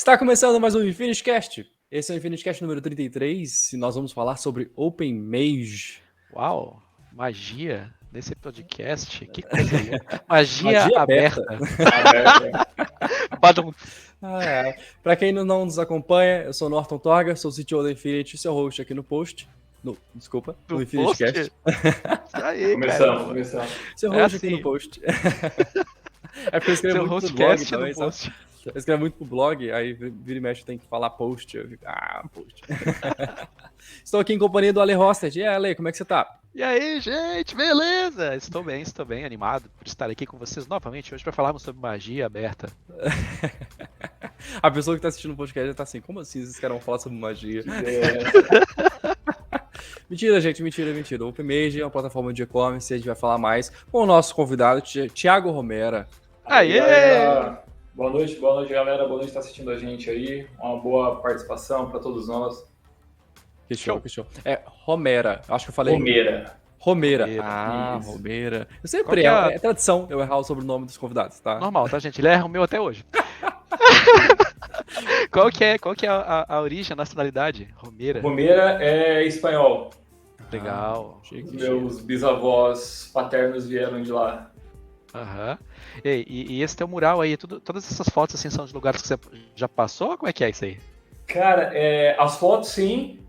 Está começando mais um Infinity Cast. Esse é o Infinity Cast número 33 e nós vamos falar sobre Open Mage. Uau, magia nesse podcast, que coisa louca. Magia Magia aberta. aberta. Badum. Para quem não nos acompanha, eu sou Norton Torga, sou o CTO da Infinity, seu host aqui no post. No Infinity Post? Cast. Isso aí, Começamos. Seu É host aqui no assim. post. É porque eu escrevo Seu muito pro blog hostcast também, no sabe? post. Eu escrevo muito pro blog, aí vira e mexe tem que falar post. Eu fico, post. Estou aqui em companhia do Ale Hosted. E aí, Ale, como é que você tá? E aí, gente, beleza? Estou bem, animado por estar aqui com vocês novamente hoje para falarmos sobre magia aberta. A pessoa que tá assistindo o podcast já tá assim, como assim vocês querem falar sobre magia? Mentira, gente, mentira. O Open Mage é uma plataforma de e-commerce, a gente vai falar mais com o nosso convidado, Thiago Romera. Aê! Galera. Boa noite, galera. Boa noite por estar assistindo a gente aí. Uma boa participação para todos nós. Que show. É Romera, acho que eu falei. Romera. Romera. Isso. Romera. Eu sempre erro, é tradição eu errar o sobrenome dos convidados, tá? Normal, tá, gente? Ele erra o meu até hoje. Qual que é a origem, a nacionalidade? Romera. Romera é espanhol. Legal. Os meus bisavós paternos vieram de lá. Aham. E esse teu mural aí, todas essas fotos assim são de lugares que você já passou? Como é que é isso aí? Cara, as fotos sim.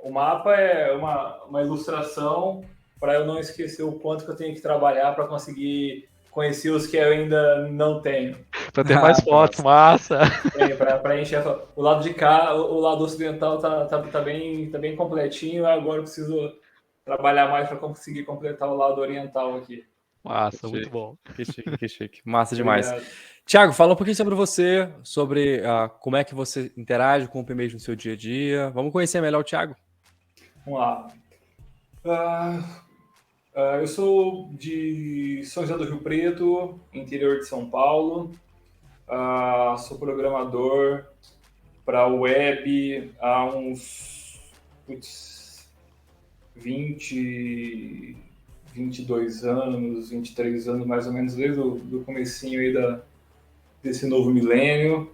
O mapa é uma ilustração para eu não esquecer o quanto que eu tenho que trabalhar para conseguir conhecer os que eu ainda não tenho. Para ter mais fotos, massa! Para encher o lado de cá, o lado ocidental tá bem completinho, agora eu preciso trabalhar mais para conseguir completar o lado oriental aqui. Massa, muito bom. Que chique. Massa demais. Thiago, fala um pouquinho sobre você, sobre como é que você interage com o Open Mage no seu dia a dia. Vamos conhecer melhor o Thiago? Vamos lá. Eu sou de São José do Rio Preto, interior de São Paulo. Sou programador para web há uns 22 anos, 23 anos mais ou menos, desde o comecinho aí desse novo milênio.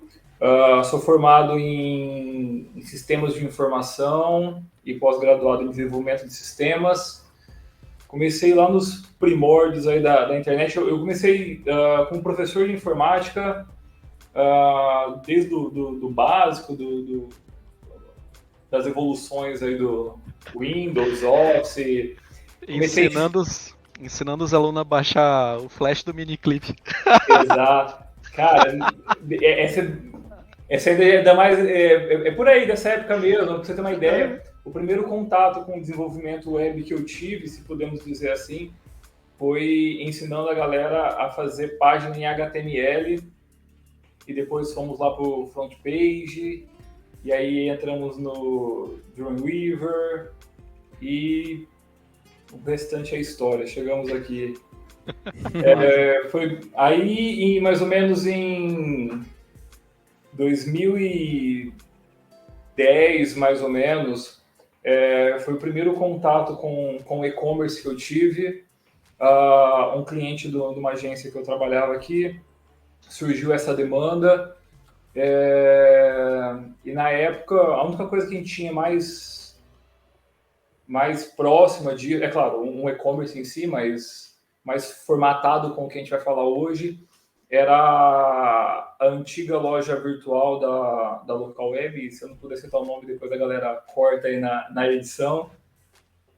Sou formado em sistemas de informação e pós-graduado em desenvolvimento de sistemas. Comecei lá nos primórdios aí da internet. Eu comecei como professor de informática, desde do básico, das evoluções aí do Windows, Office. Ensinando os alunos a baixar o flash do miniclip. Exato. Cara, essa ideia ainda mais é por aí, dessa época mesmo, pra você ter uma ideia. O primeiro contato com o desenvolvimento web que eu tive, se podemos dizer assim, foi ensinando a galera a fazer página em HTML, e depois fomos lá pro front page, e aí entramos no Dreamweaver, e o restante é história. Chegamos aqui. Foi aí, mais ou menos em 2010, mais ou menos, foi o primeiro contato com e-commerce que eu tive. Um cliente de uma agência que eu trabalhava aqui, surgiu essa demanda, e na época a única coisa que a gente tinha mais próxima de, é claro, um e-commerce em si, mas mais formatado com o que a gente vai falar hoje, era a antiga loja virtual da Local Web. Se eu não puder citar o nome, depois a galera corta aí na edição.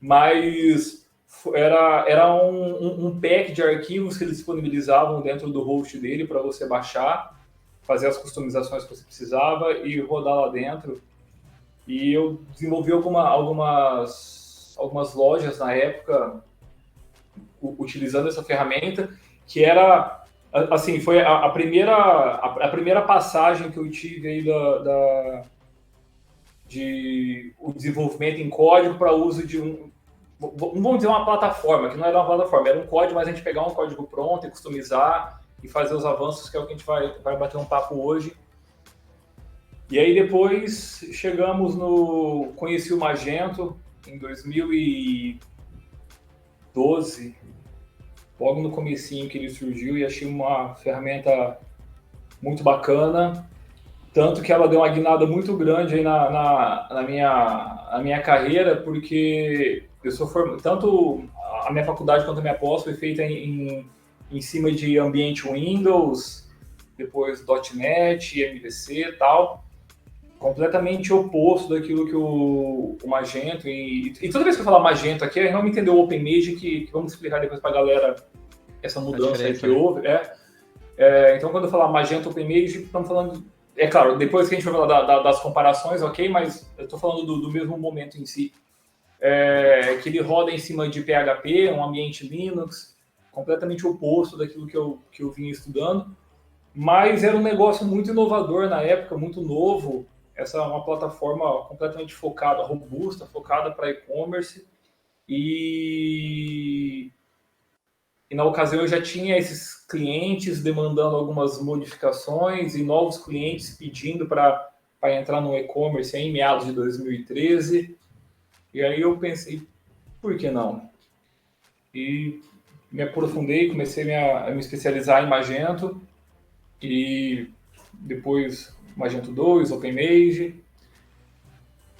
Mas era um pack de arquivos que eles disponibilizavam dentro do host dele para você baixar, fazer as customizações que você precisava e rodar lá dentro. E eu desenvolvi algumas lojas na época utilizando essa ferramenta, que era, assim, foi a primeira passagem que eu tive aí de o desenvolvimento em código para uso de vamos dizer uma plataforma, que não era uma plataforma, era um código, mas a gente pegar um código pronto e customizar e fazer os avanços, que é o que a gente vai bater um papo hoje. E aí depois conheci o Magento em 2012, logo no comecinho que ele surgiu, e achei uma ferramenta muito bacana, tanto que ela deu uma guinada muito grande aí na minha carreira, porque eu sou formado, tanto a minha faculdade quanto a minha pós foi feita em cima de ambiente Windows, depois .NET, MVC e tal, completamente oposto daquilo que o Magento, e toda vez que eu falar Magento aqui, é realmente entender o OpenMage, que vamos explicar depois para a galera essa mudança aí que houve. Então, quando eu falar Magento OpenMage, estamos falando... É claro, depois que a gente vai falar das comparações, ok, mas eu estou falando do mesmo momento em si. Que ele roda em cima de PHP, um ambiente Linux, completamente oposto daquilo que eu vinha estudando, mas era um negócio muito inovador na época, muito novo. Essa é uma plataforma completamente focada, robusta, focada para e-commerce, e na ocasião eu já tinha esses clientes demandando algumas modificações e novos clientes pedindo para entrar no e-commerce em meados de 2013. E aí eu pensei, por que não? E me aprofundei, comecei a me especializar em Magento, e depois Magento 2, OpenMage,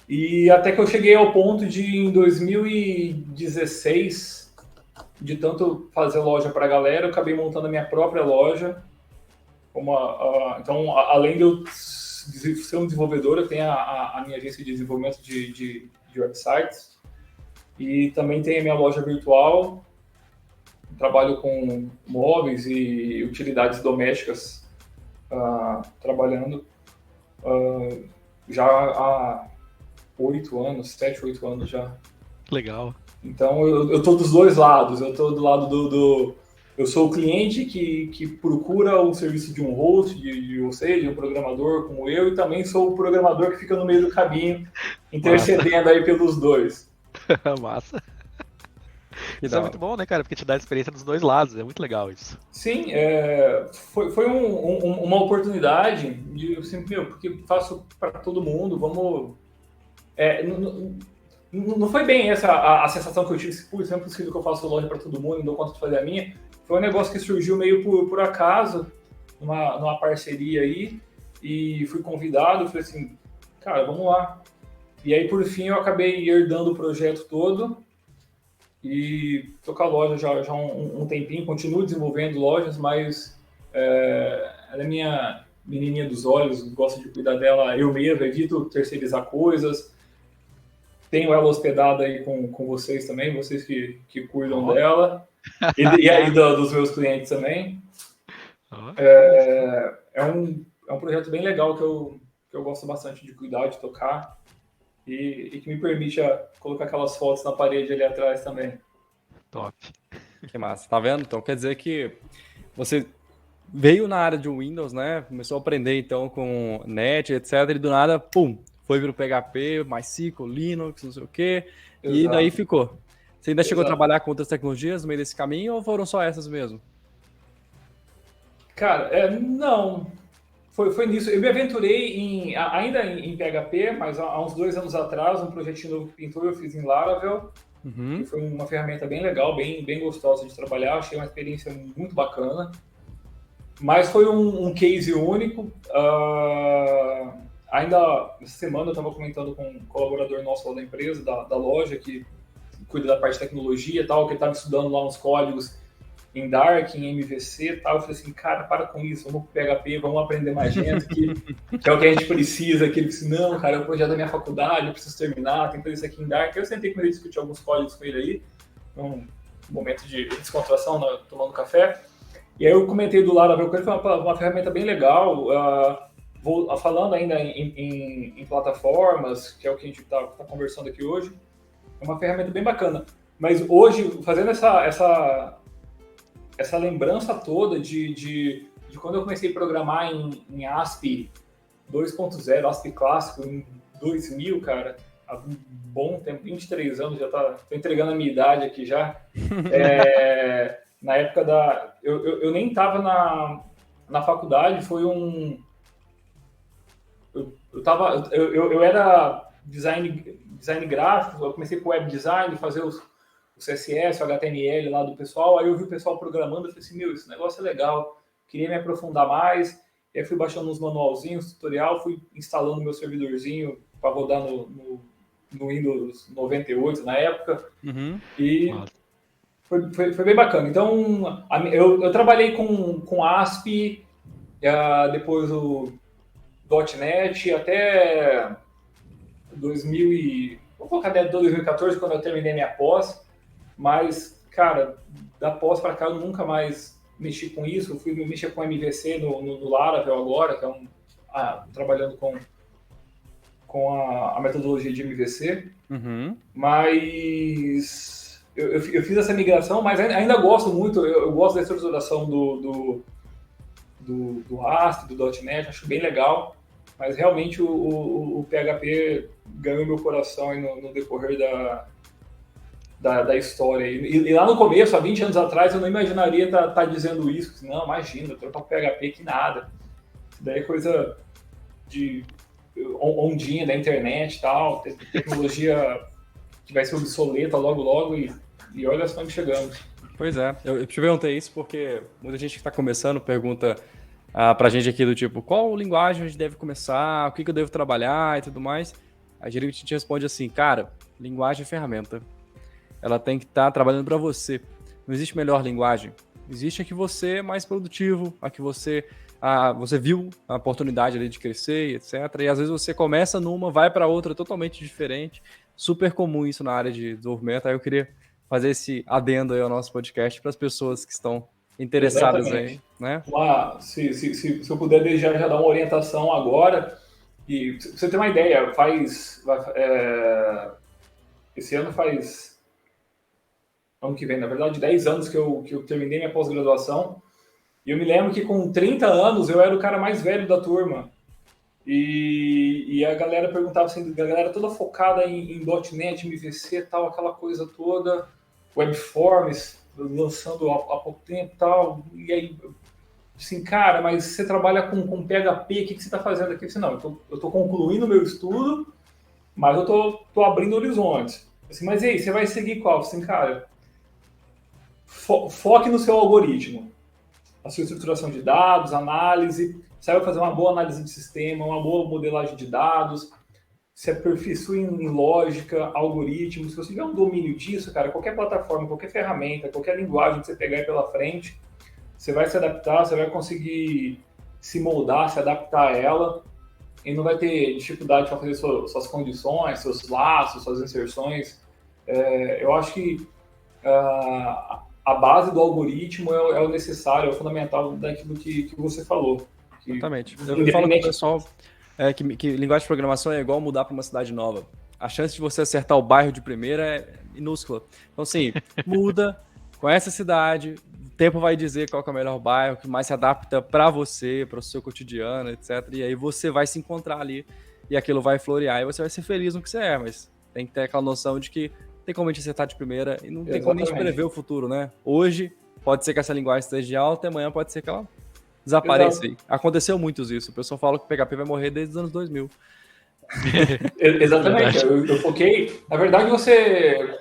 e até que eu cheguei ao ponto de, em 2016, de tanto fazer loja para a galera, eu acabei montando a minha própria loja. Então, além de eu ser um desenvolvedor, eu tenho a minha agência de desenvolvimento de websites, e também tenho a minha loja virtual. Trabalho com móveis e utilidades domésticas, trabalhando já há 8 anos, 7, 8 anos já. Legal. Então eu tô dos dois lados. Eu tô do lado eu sou o cliente que procura o serviço de um host, ou seja, de um programador como eu, e também sou o programador que fica no meio do caminho, intercedendo aí pelos dois. Massa. Isso é muito bom, né, cara? Porque te dá a experiência dos dois lados. É muito legal isso. Sim, foi uma oportunidade de, assim, porque faço para todo mundo, vamos... não foi bem essa a sensação que eu tive, putz, não é possível que eu faça loja para todo mundo, não dou conta de fazer a minha. Foi um negócio que surgiu meio por acaso, numa parceria aí, e fui convidado, falei assim, cara, vamos lá. E aí, por fim, eu acabei herdando o projeto todo, e tô com a loja já há um tempinho, continuo desenvolvendo lojas, mas ela é minha menininha dos olhos, gosto de cuidar dela eu mesmo, evito terceirizar coisas. Tenho ela hospedada aí com vocês também, vocês que cuidam dela, e aí dos meus clientes também. É um projeto bem legal que eu gosto bastante de cuidar, de tocar, e que me permite colocar aquelas fotos na parede ali atrás também. Top. Que massa, tá vendo? Então quer dizer que você veio na área de Windows, né? Começou a aprender então com .NET, etc. E do nada, pum, foi pro PHP, MySQL, Linux, não sei o quê. Exato. E daí ficou. Você ainda chegou a trabalhar com outras tecnologias no meio desse caminho ou foram só essas mesmo? Cara, não. Foi nisso. Eu me aventurei ainda em PHP, mas há uns 2 anos atrás, um projetinho novo que pintou, eu fiz em Laravel. Que foi uma ferramenta bem legal, bem gostosa de trabalhar. Achei uma experiência muito bacana. Mas foi um case único. Ainda essa semana eu estava comentando com um colaborador nosso lá da empresa, da loja, que cuida da parte de tecnologia e tal, que ele estava estudando lá uns códigos em Dart, em MVC e tal. Eu falei assim, cara, para com isso, vamos pro PHP, vamos aprender Magento, que é o que a gente precisa. Que ele disse, não, cara, é o projeto da minha faculdade, eu preciso terminar, tem que fazer isso aqui em Dart. Eu sentei com ele, discutir alguns códigos com ele aí, num momento de descontração, tomando café. E aí eu comentei do Laravel, que foi uma ferramenta bem legal, falando ainda em plataformas, que é o que a gente está conversando aqui hoje. É uma ferramenta bem bacana. Mas hoje, fazendo essa lembrança toda de quando eu comecei a programar em ASP 2.0, ASP clássico, em 2000, cara, há um bom tempo, 23 anos, já tô entregando a minha idade aqui já. Na época eu nem estava na faculdade, foi eu era design gráfico, eu comecei com web design, fazer o CSS, o HTML lá do pessoal, aí eu vi o pessoal programando, eu falei assim, esse negócio é legal, queria me aprofundar mais, E aí fui baixando uns manualzinhos, tutorial, fui instalando meu servidorzinho para rodar no Windows 98 na época. E foi bem bacana. Então, eu trabalhei com ASP, depois o .NET, até 2014, quando eu terminei minha pós. Mas, cara, da pós para cá eu nunca mais mexi com isso. Eu fui mexer com MVC no Laravel agora, que é trabalhando com a metodologia de MVC. Mas eu fiz essa migração, mas ainda gosto muito, eu gosto da estruturação do ASP, do .NET, acho bem legal, mas realmente o PHP ganhou meu coração aí no decorrer da história. E lá no começo, há 20 anos atrás, eu não imaginaria estar dizendo isso. Não, imagina, trocar o PHP que nada. Isso daí é coisa de ondinha da internet e tal, tecnologia que vai ser obsoleta logo e olha só onde chegamos. Pois é, eu te perguntei isso porque muita gente que está começando pergunta pra gente aqui do tipo, qual linguagem a gente deve começar, o que eu devo trabalhar e tudo mais. A gente te responde assim, cara, linguagem é ferramenta. Ela tem que estar trabalhando para você. Não existe melhor linguagem. Existe a que você é mais produtivo, a que você viu a oportunidade ali de crescer, etc. E às vezes você começa numa, vai para outra totalmente diferente. Super comum isso na área de desenvolvimento. Aí eu queria fazer esse adendo aí ao nosso podcast para as pessoas que estão interessadas aí, né? Se eu puder já dar uma orientação agora, e pra você ter uma ideia, esse ano ano que vem, na verdade, 10 anos que eu terminei minha pós-graduação, e eu me lembro que com 30 anos eu era o cara mais velho da turma. E a galera perguntava assim, a galera toda focada em .NET, MVC e tal, aquela coisa toda, Webforms, lançando há pouco tempo e tal. E aí, assim, cara, mas você trabalha com PHP, o que você está fazendo aqui? Eu disse, não, eu estou concluindo o meu estudo, mas eu tô abrindo horizontes. Assim, mas e aí, você vai seguir qual? Assim, cara, foque no seu algoritmo. A sua estruturação de dados, análise, saiba fazer uma boa análise de sistema, uma boa modelagem de dados, se aperfeiçoe em lógica, algoritmos. Se você tiver um domínio disso, cara, qualquer plataforma, qualquer ferramenta, qualquer linguagem que você pegar aí pela frente, você vai se adaptar, você vai conseguir se moldar, se adaptar a ela, e não vai ter dificuldade para fazer suas condições, seus laços, suas inserções. Eu acho que a base do algoritmo é o necessário, é o fundamental daquilo que você falou. Exatamente. Eu falo com o pessoal que linguagem de programação é igual mudar para uma cidade nova. A chance de você acertar o bairro de primeira é minúscula. Então, assim, muda, conhece a cidade, o tempo vai dizer qual que é o melhor bairro, que mais se adapta para você, para o seu cotidiano, etc. E aí você vai se encontrar ali e aquilo vai florear e você vai ser feliz no que você é, mas tem que ter aquela noção de que tem como a gente acertar de primeira e não tem como a gente prever o futuro, né? Hoje pode ser que essa linguagem esteja alta e amanhã pode ser que ela desapareça. Aconteceu muito isso. O pessoal fala que o PHP vai morrer desde os anos 2000. Exatamente. Eu foquei... Na verdade,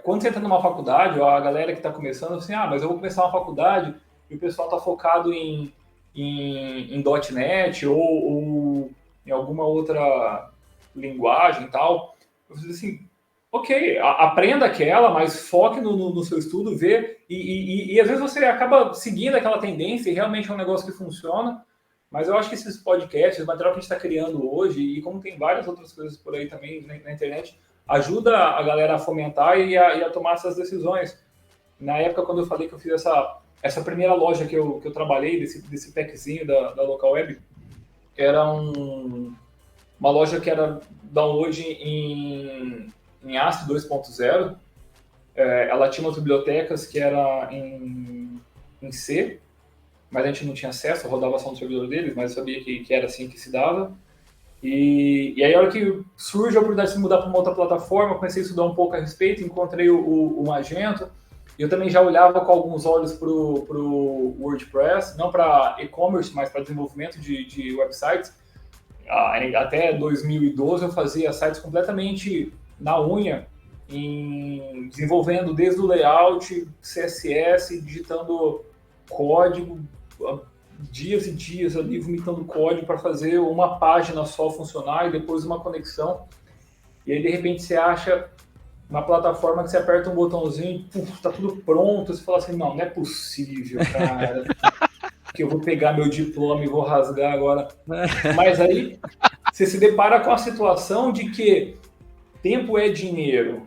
quando você entra numa faculdade, a galera que está começando, assim, mas eu vou começar uma faculdade e o pessoal está focado em .NET ou em alguma outra linguagem e tal. Eu falei assim, ok, aprenda aquela, mas foque no seu estudo, vê, e às vezes você acaba seguindo aquela tendência e realmente é um negócio que funciona, mas eu acho que esses podcasts, o material que a gente está criando hoje, e como tem várias outras coisas por aí também na internet, ajuda a galera a fomentar e a tomar essas decisões. Na época, quando eu falei que eu fiz essa primeira loja que eu trabalhei, desse packzinho da Local Web, era uma loja que era download em ASP 2.0, ela tinha umas bibliotecas que era em C, mas a gente não tinha acesso, eu rodava só no servidor deles, mas eu sabia que era assim que se dava. E aí, a hora que surge a oportunidade de se mudar para uma outra plataforma, eu comecei a estudar um pouco a respeito, encontrei o Magento, e eu também já olhava com alguns olhos para o WordPress, não para e-commerce, mas para desenvolvimento de websites. Até 2012 eu fazia sites completamente na unha, desenvolvendo desde o layout, CSS, digitando código, dias e dias ali vomitando código para fazer uma página só funcionar e depois uma conexão. E aí, de repente, você acha uma plataforma que você aperta um botãozinho e tá tudo pronto. Você fala assim, não é possível, cara, que eu vou pegar meu diploma e vou rasgar agora. Mas aí você se depara com a situação de que tempo é dinheiro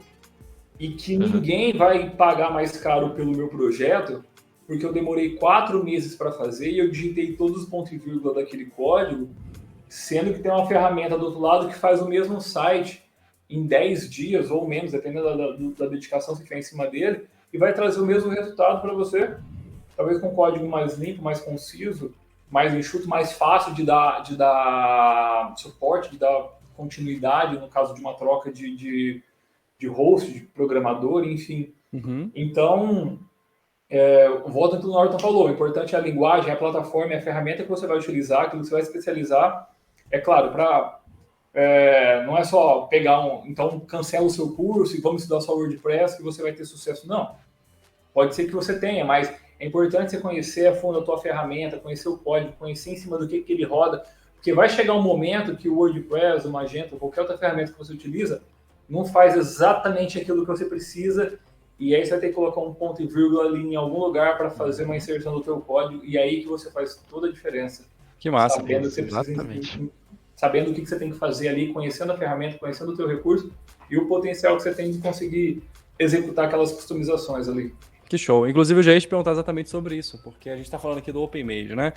e que ninguém vai pagar mais caro pelo meu projeto, porque eu demorei 4 meses para fazer e eu digitei todos os pontos e vírgula daquele código, sendo que tem uma ferramenta do outro lado que faz o mesmo site em 10 dias ou menos, dependendo da dedicação que tiver em cima dele, e vai trazer o mesmo resultado para você, talvez com um código mais limpo, mais conciso, mais enxuto, mais fácil de dar suporte, de dar continuidade, no caso de uma troca de host, de programador, enfim. Então, volta ao que o Norton falou, o importante é a linguagem, a plataforma, a ferramenta que você vai utilizar, que você vai especializar. É claro, não é só pegar então cancela o seu curso e vamos estudar só WordPress que você vai ter sucesso. Não. Pode ser que você tenha, mas é importante você conhecer a fundo a tua ferramenta, conhecer o código, conhecer em cima do que ele roda, porque vai chegar um momento que o WordPress, o Magento, qualquer outra ferramenta que você utiliza, não faz exatamente aquilo que você precisa, e aí você vai ter que colocar um ponto e vírgula ali em algum lugar para fazer uma inserção do teu código, e aí que você faz toda a diferença. Que massa. Sabendo que você precisa, sabendo o que você tem que fazer ali, conhecendo a ferramenta, conhecendo o teu recurso e o potencial que você tem de conseguir executar aquelas customizações ali. Que show. Inclusive, eu já ia te perguntar exatamente sobre isso, porque a gente está falando aqui do OpenMage, né?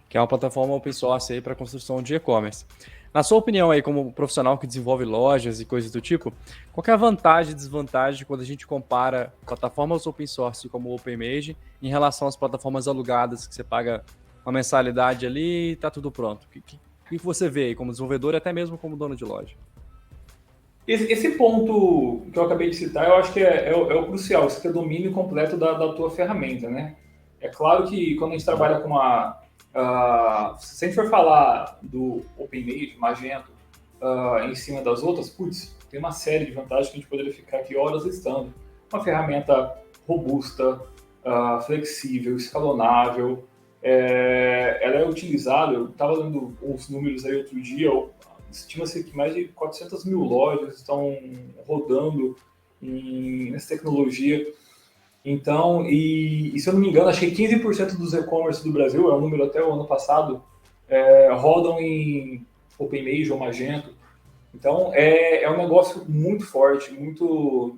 Que é uma plataforma open source para construção de e-commerce. Na sua opinião aí, como profissional que desenvolve lojas e coisas do tipo, qual que é a vantagem e desvantagem quando a gente compara plataformas open source como o OpenMage em relação às plataformas alugadas, que você paga uma mensalidade ali e tá tudo pronto? O que você vê aí como desenvolvedor e até mesmo como dono de loja? Esse ponto que eu acabei de citar, eu acho que é o crucial, você ter domínio completo da tua ferramenta, né? É claro que quando a gente trabalha com se a gente for falar do OpenMage, Magento, em cima das outras, tem uma série de vantagens que a gente poderia ficar aqui horas listando. Uma ferramenta robusta, flexível, escalonável, ela é utilizável, eu estava dando os números aí outro dia, estima-se que mais de 400 mil lojas estão rodando nessa tecnologia. Então, e se eu não me engano, achei 15% dos e-commerce do Brasil, é um número até o ano passado, rodam em OpenMage ou Magento. Então, é um negócio muito forte, muito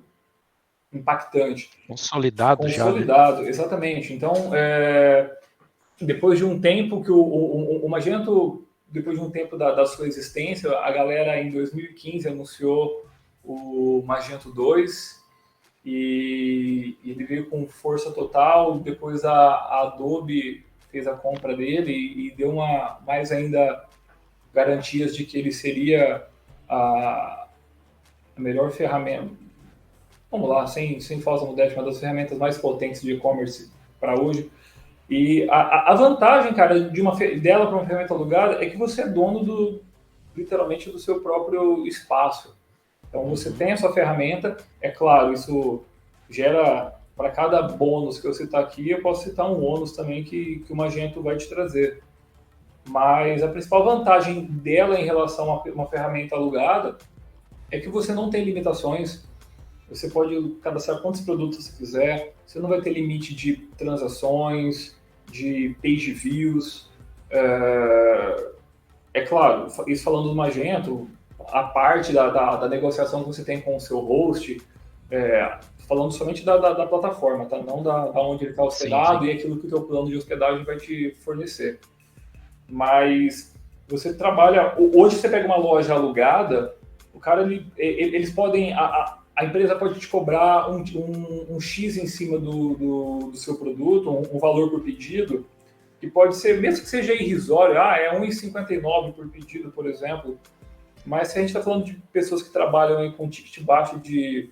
impactante. Consolidado já, né? Exatamente. Então, depois de um tempo que o Magento, depois de um tempo da sua existência, a galera em 2015 anunciou o Magento 2, e ele veio com força total. Depois a Adobe fez a compra dele e deu mais ainda garantias de que ele seria a melhor ferramenta, vamos lá, sem falsa modéstia, uma das ferramentas mais potentes de e-commerce para hoje. E a vantagem, cara, dela para uma ferramenta alugada é que você é dono literalmente do seu próprio espaço. Então, você tem a sua ferramenta, é claro, isso gera, para cada bônus que eu citar aqui, eu posso citar um ônus também que o Magento vai te trazer. Mas a principal vantagem dela em relação a uma ferramenta alugada é que você não tem limitações, você pode cadastrar quantos produtos você quiser, você não vai ter limite de transações, de page views. É claro, isso falando do Magento, a parte da negociação que você tem com o seu host, falando somente da plataforma, tá? Não da onde ele está hospedado. Sim. E aquilo que o teu plano de hospedagem vai te fornecer. Mas você trabalha... Hoje você pega uma loja alugada, o cara, eles podem... A empresa pode te cobrar um X em cima do seu produto, um valor por pedido, que pode ser, mesmo que seja irrisório, é R$1,59 por pedido, por exemplo. Mas se a gente está falando de pessoas que trabalham aí com ticket baixo de,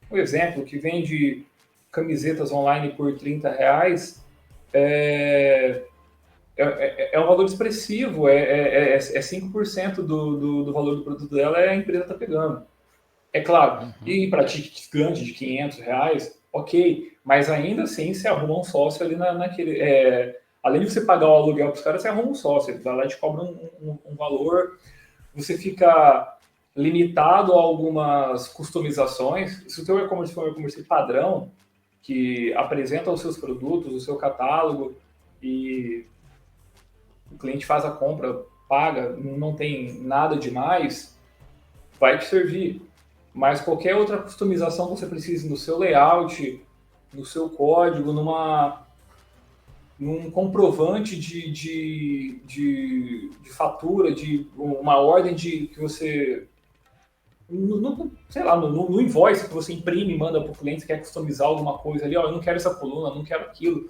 por exemplo, que vende camisetas online por R$30, é um valor expressivo, é 5% do valor do produto dela, a empresa está pegando. É claro, e para tickets grandes de R$500, ok, mas ainda assim você arruma um sócio ali naquele... além de você pagar o aluguel para os caras, você arruma um sócio, ele vai lá e te cobra um valor, você fica limitado a algumas customizações. Se o teu e-commerce for um e-commerce padrão, que apresenta os seus produtos, o seu catálogo, e o cliente faz a compra, paga, não tem nada demais, vai te servir. Mas qualquer outra customização que você precise no seu layout, no seu código, num comprovante de fatura, de uma ordem que você... sei lá, no invoice que você imprime e manda para o cliente, quer customizar alguma coisa ali, eu não quero essa coluna, não quero aquilo.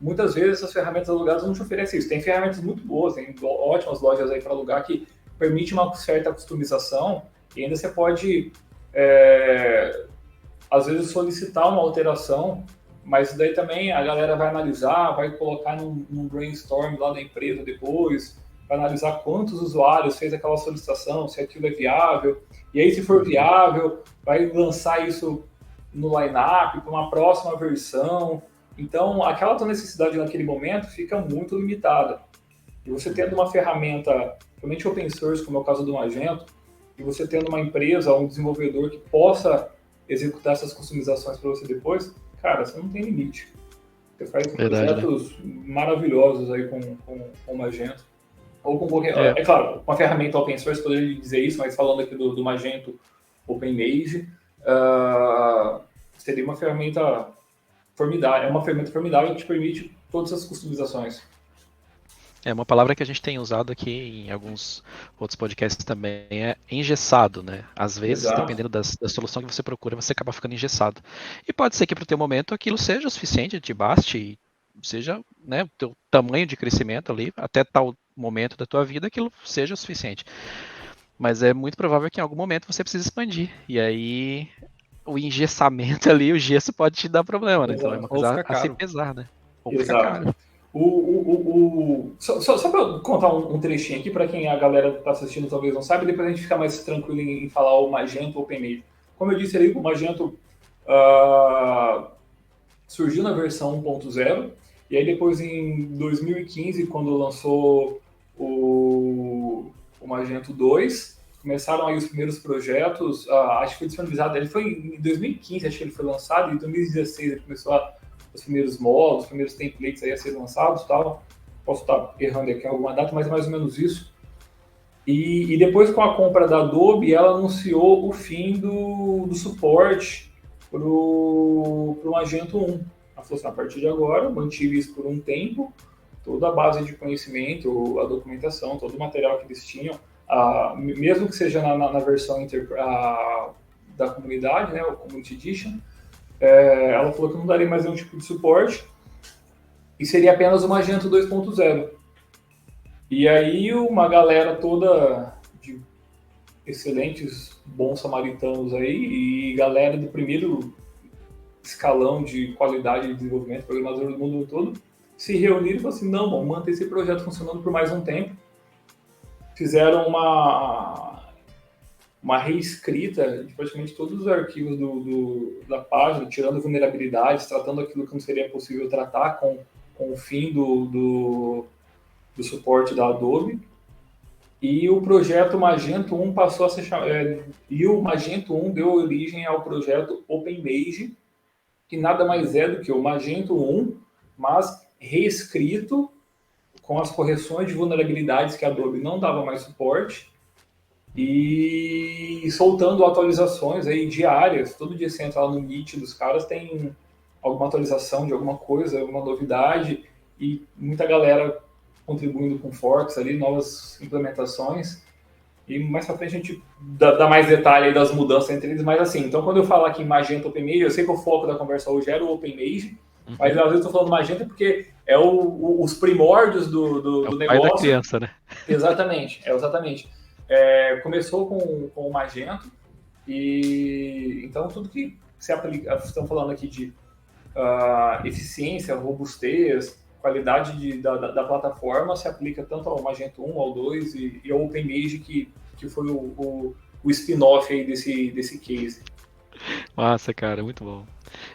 Muitas vezes essas ferramentas alugadas não te oferecem isso. Tem ferramentas muito boas, tem ótimas lojas aí para alugar que permite uma certa customização e ainda você pode, às vezes, solicitar uma alteração, mas daí também a galera vai analisar, vai colocar num brainstorm lá da empresa depois, vai analisar quantos usuários fez aquela solicitação, se aquilo é viável, e aí se for viável, vai lançar isso no line-up para uma próxima versão. Então, aquela tua necessidade naquele momento fica muito limitada. E você tendo uma ferramenta, realmente open source, como é o caso do Magento, e você tendo uma empresa, um desenvolvedor que possa executar essas customizações para você depois, cara, você não tem limite. Você faz projetos maravilhosos aí com o Magento. Ou com qualquer... É claro, uma ferramenta open source, poderia dizer isso, mas falando aqui do Magento OpenMage, seria uma ferramenta formidável. É uma ferramenta formidável que te permite todas as customizações. É uma palavra que a gente tem usado aqui em alguns outros podcasts também, é engessado, né? Às vezes, Exato. Dependendo da solução que você procura, você acaba ficando engessado. E pode ser que para o teu momento aquilo seja o suficiente, te baste, seja, né, o teu tamanho de crescimento ali, até tal momento da tua vida, aquilo seja o suficiente. Mas é muito provável que em algum momento você precise expandir. E aí o engessamento ali, o gesso pode te dar problema, né? Então é uma coisa a se pesar, né? Ou fica caro. Só para contar um trechinho aqui, para quem a galera está assistindo talvez não sabe, depois a gente fica mais tranquilo em falar o Magento OpenMage. Como eu disse ali, o Magento surgiu na versão 1.0, e aí depois em 2015, quando lançou o Magento 2, começaram aí os primeiros projetos, acho que foi disponibilizado, ele foi em 2015, acho que ele foi lançado, e em 2016 ele começou os primeiros módulos, os primeiros templates aí a ser lançados, tal. Posso estar errando aqui alguma data, mas é mais ou menos isso. E depois, com a compra da Adobe, ela anunciou o fim do suporte para o Magento 1. Ela falou assim, a partir de agora, mantive isso por um tempo, toda a base de conhecimento, a documentação, todo o material que eles tinham, mesmo que seja na versão da comunidade, né, o Community Edition, ela falou que não daria mais nenhum tipo de suporte e seria apenas o Magento 2.0. E aí uma galera toda de excelentes bons samaritanos aí e galera do primeiro escalão de qualidade de desenvolvimento, programador do mundo todo, se reuniram e falaram assim, não, vamos manter esse projeto funcionando por mais um tempo. Fizeram uma reescrita de praticamente todos os arquivos da página, tirando vulnerabilidades, tratando aquilo que não seria possível tratar com o fim do suporte da Adobe. E o projeto Magento 1 passou a ser chamado... e o Magento 1 deu origem ao projeto OpenMage, que nada mais é do que o Magento 1, mas reescrito com as correções de vulnerabilidades que a Adobe não dava mais suporte, e soltando atualizações aí diárias. Todo dia você entra lá no Meet dos caras, tem alguma atualização de alguma coisa, alguma novidade, e muita galera contribuindo com forks ali, novas implementações. E mais pra frente a gente dá mais detalhe aí das mudanças entre eles, mas assim, então quando eu falo aqui em Magento OpenMage, eu sei que o foco da conversa hoje era o OpenMage, mas às vezes eu tô falando Magento porque é os primórdios do negócio. Pai da criança, né? Exatamente. Começou com o Magento, e então tudo que se aplica, estamos falando aqui de eficiência, robustez, qualidade da plataforma, se aplica tanto ao Magento 1, ao 2 e ao OpenMage, que foi o spin-off aí desse case. Massa, cara, muito bom.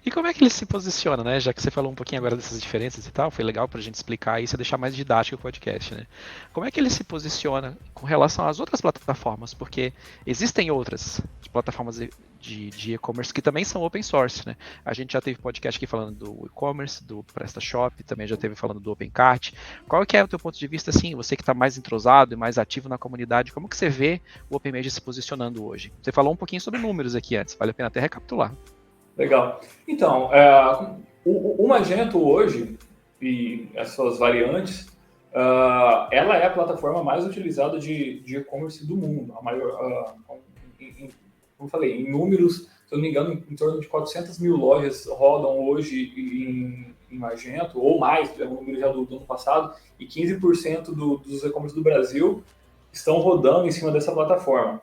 E como é que ele se posiciona, né? Já que você falou um pouquinho agora dessas diferenças e tal, foi legal pra gente explicar isso e deixar mais didático o podcast, né? Como é que ele se posiciona com relação às outras plataformas? Porque existem outras plataformas de e-commerce que também são open source, né? A gente já teve podcast aqui falando do e-commerce, do PrestaShop, também já teve falando do OpenCart. Qual que é o teu ponto de vista, assim, você que está mais entrosado e mais ativo na comunidade, como que você vê o OpenMage se posicionando hoje? Você falou um pouquinho sobre números aqui antes, vale a pena até recapitular. Legal. Então, o Magento hoje, e as suas variantes, ela é a plataforma mais utilizada de e-commerce do mundo. A maior, como eu falei, em números, se eu não me engano, em torno de 400 mil lojas rodam hoje em Magento, ou mais, é um número já do ano passado, e 15% dos e-commerce do Brasil estão rodando em cima dessa plataforma.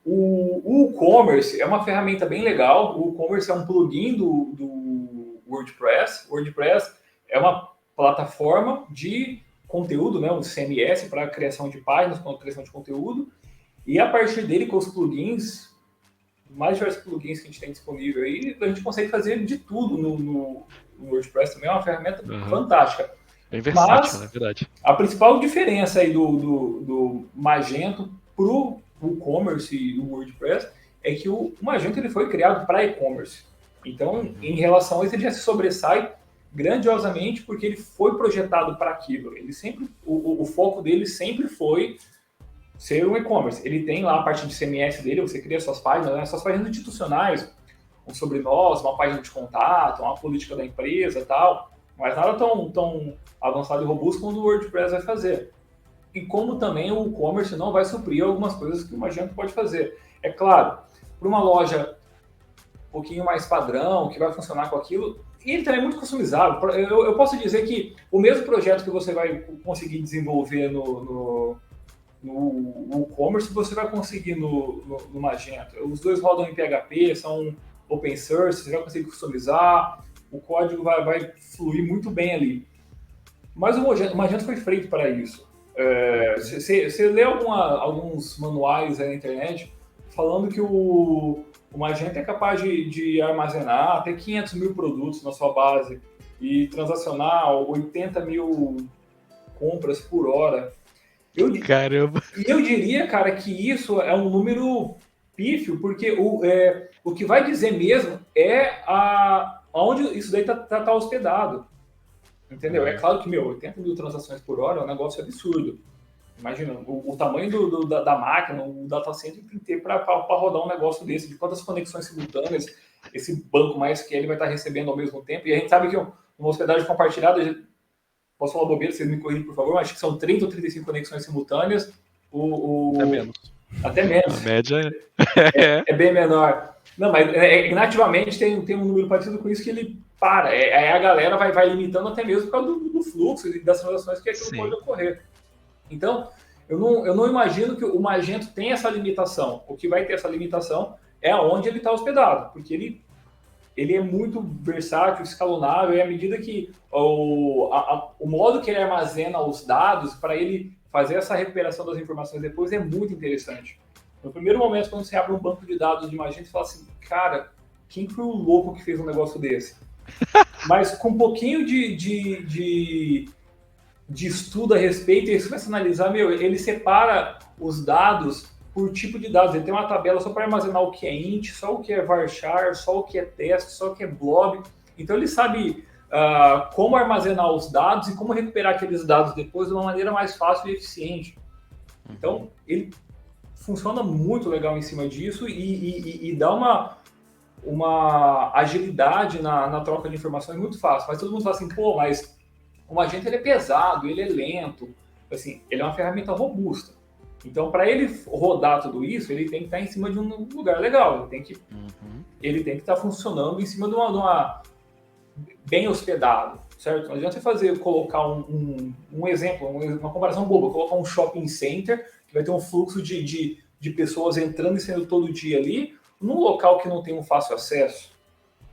O e-commerce é uma ferramenta bem legal. O e-commerce é um plugin do WordPress. O WordPress é uma plataforma de conteúdo, né, um CMS para criação de páginas, para criação de conteúdo. E a partir dele, com os plugins, mais diversos plugins que a gente tem disponível aí, a gente consegue fazer de tudo no WordPress. Também é uma ferramenta fantástica. Bem versátil, na verdade. A principal diferença aí do Magento para o e-commerce e o WordPress é que o Magento ele foi criado para e-commerce. Então, em relação a isso, ele já se sobressai grandiosamente porque ele foi projetado para aquilo. Ele sempre, o foco dele sempre foi ser um e-commerce. Ele tem lá a parte de CMS dele, você cria suas páginas, né, suas páginas institucionais, um sobre nós, uma página de contato, uma política da empresa e tal, mas nada tão avançado e robusto como o WordPress vai fazer. E como também o e-commerce não vai suprir algumas coisas que o Magento pode fazer. É claro, para uma loja um pouquinho mais padrão, que vai funcionar com aquilo, e ele também é muito customizável. Eu posso dizer que o mesmo projeto que você vai conseguir desenvolver no e-commerce, você vai conseguir no Magento. Os dois rodam em PHP, são open source, você vai conseguir customizar, o código vai fluir muito bem ali. Mas o Magento foi feito para isso. Você lê alguns manuais aí na internet falando que o Magento é capaz de armazenar até 500 mil produtos na sua base e transacionar 80 mil compras por hora. Caramba! E eu diria, cara, que isso é um número pífio, porque o que vai dizer mesmo é onde isso daí tá hospedado. Entendeu? É claro que, 80 mil transações por hora é um negócio absurdo. Imagina, o tamanho da máquina, o data center tem que ter para rodar um negócio desse, de quantas conexões simultâneas esse banco MySQL vai estar recebendo ao mesmo tempo. E a gente sabe que uma hospedagem compartilhada, posso falar bobeira, vocês me corrigem, por favor, mas acho que são 30 ou 35 conexões simultâneas. Até menos. Até menos. A média é bem menor. Não, mas nativamente tem um número parecido com isso que ele para. Aí a galera vai limitando até mesmo por causa do fluxo e das transações que aquilo pode ocorrer. Então, eu não imagino que o Magento tenha essa limitação. O que vai ter essa limitação é onde ele está hospedado, porque ele é muito versátil, escalonável, e à medida que o modo que ele armazena os dados para ele fazer essa recuperação das informações depois é muito interessante. No primeiro momento, quando você abre um banco de dados de Magento, você fala assim, cara, quem foi o louco que fez um negócio desse? Mas com um pouquinho de estudo a respeito, e você começa a analisar, ele separa os dados por tipo de dados. Ele tem uma tabela só para armazenar o que é int, só o que é varchar, só o que é test, só o que é blob. Então ele sabe como armazenar os dados e como recuperar aqueles dados depois de uma maneira mais fácil e eficiente. Então ele funciona muito legal em cima disso e dá uma agilidade na troca de informações muito fácil. Mas todo mundo fala assim, pô, mas o Magento ele é pesado, ele é lento. Assim, ele é uma ferramenta robusta. Então, para ele rodar tudo isso, ele tem que estar em cima de um lugar legal. Ele tem que estar funcionando em cima de uma bem hospedado, certo? Não adianta você colocar um exemplo, uma comparação boba, colocar um shopping center, que vai ter um fluxo de pessoas entrando e saindo todo dia ali, num local que não tem um fácil acesso,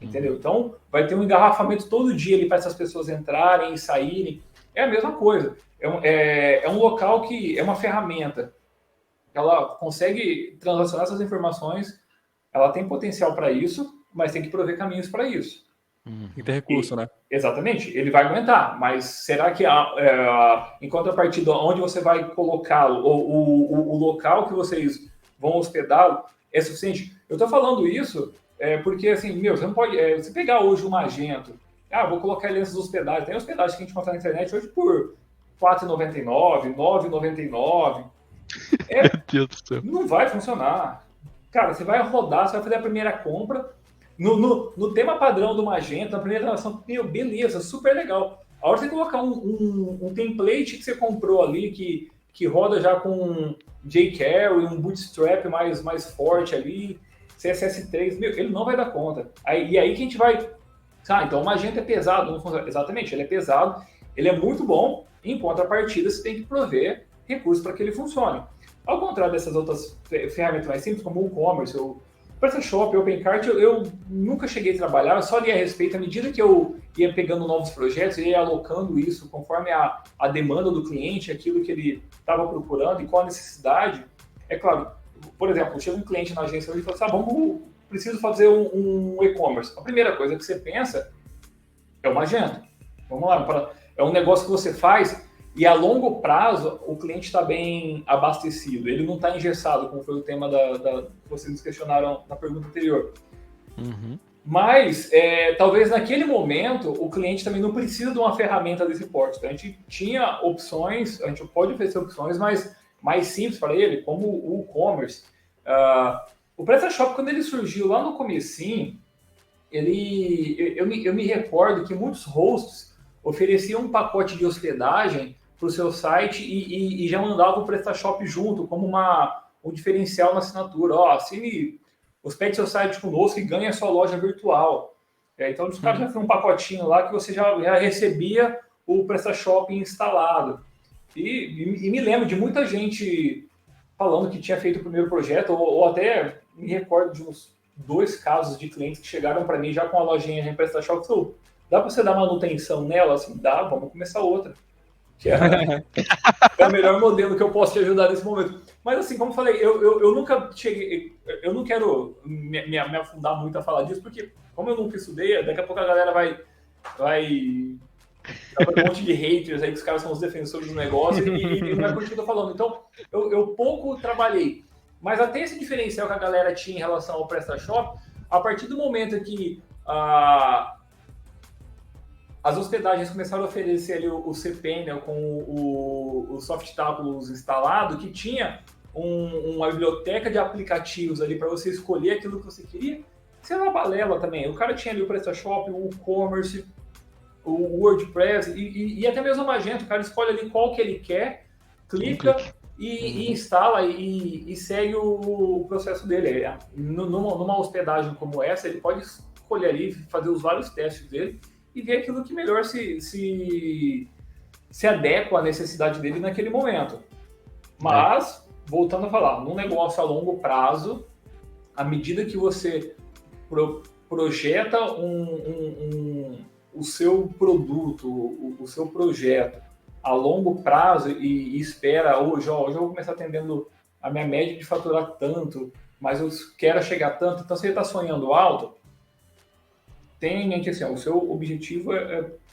entendeu? Então, vai ter um engarrafamento todo dia ali para essas pessoas entrarem e saírem. É a mesma coisa. É um local que é uma ferramenta. Ela consegue transacionar essas informações ela tem potencial para isso, mas tem que prover caminhos para isso. E ter recurso, né? Exatamente, ele vai aguentar, mas será que em contrapartida, onde você vai colocá-lo, o local que vocês vão hospedá-lo é suficiente? Eu estou falando isso porque, assim, você não pode. Você pegar hoje um Magento, vou colocar ele nessas hospedagens. Tem hospedagens que a gente encontra na internet hoje por R$ 4,99, R$ 9,99. Meu Deus do céu. Não vai funcionar. Cara, você vai rodar, você vai fazer a primeira compra. No tema padrão do Magento, na primeira transação, beleza, super legal. A hora de você colocar um template que você comprou ali, que roda já com jQuery, um bootstrap mais forte ali, CSS3, ele não vai dar conta. E aí que a gente vai... então o Magento é pesado. Não funciona. Exatamente, ele é pesado, ele é muito bom, em contrapartida você tem que prover recursos para que ele funcione. Ao contrário dessas outras ferramentas mais simples, como o e-commerce, o PrestaShop, o OpenCart, eu nunca cheguei a trabalhar, eu só li a respeito. À medida que eu ia pegando novos projetos, eu ia alocando isso conforme a demanda do cliente, aquilo que ele estava procurando e qual a necessidade. É claro, por exemplo, chega um cliente na agência e fala assim, preciso fazer um e-commerce. A primeira coisa que você pensa é o Magento. Vamos lá, é um negócio que você faz e a longo prazo o cliente está bem abastecido, ele não está engessado, como foi o tema que vocês nos questionaram na pergunta anterior. Mas talvez naquele momento o cliente também não precisa de uma ferramenta desse porte. Então, a gente tinha opções, a gente pode oferecer opções mais simples para ele, como o e-commerce. O PrestaShop, quando ele surgiu lá no comecinho, eu me recordo que muitos hosts ofereciam um pacote de hospedagem para o seu site e já mandava o PrestaShop junto, como um diferencial na assinatura. Assine, hospede seu site conosco e ganhe a sua loja virtual. Então, os caras já tinham um pacotinho lá que você já recebia o PrestaShop instalado. E me lembro de muita gente falando que tinha feito o primeiro projeto, ou até me recordo de uns 2 casos de clientes que chegaram para mim já com a lojinha em PrestaShop e falaram, dá para você dar manutenção nela? Assim, dá, vamos começar outra. Que é o melhor modelo que eu posso te ajudar nesse momento. Mas assim, como eu falei, eu nunca cheguei, eu não quero me afundar muito a falar disso, porque como eu nunca estudei, daqui a pouco a galera vai um monte de haters aí, que os caras são os defensores do negócio e não é por isso que eu tô falando. Então, eu pouco trabalhei. Mas até esse diferencial que a galera tinha em relação ao PrestaShop, a partir do momento que as hospedagens começaram a oferecer ali o cPanel com o Softaculous instalado, que tinha uma biblioteca de aplicativos ali para você escolher aquilo que você queria. Isso era uma balela também. O cara tinha ali o PrestaShop, o e-commerce, o WordPress e até mesmo o Magento. O cara escolhe ali qual que ele quer, clica e instala e segue o processo dele. Numa hospedagem como essa, ele pode escolher ali, fazer os vários testes dele e ver aquilo que melhor se adequa à necessidade dele naquele momento. Mas, voltando a falar, num negócio a longo prazo, à medida que você projeta o seu produto, o seu projeto a longo prazo e espera, hoje eu vou começar atendendo a minha média de faturar tanto, mas eu quero chegar a tanto, então você está sonhando alto, tenha em mente assim, o seu objetivo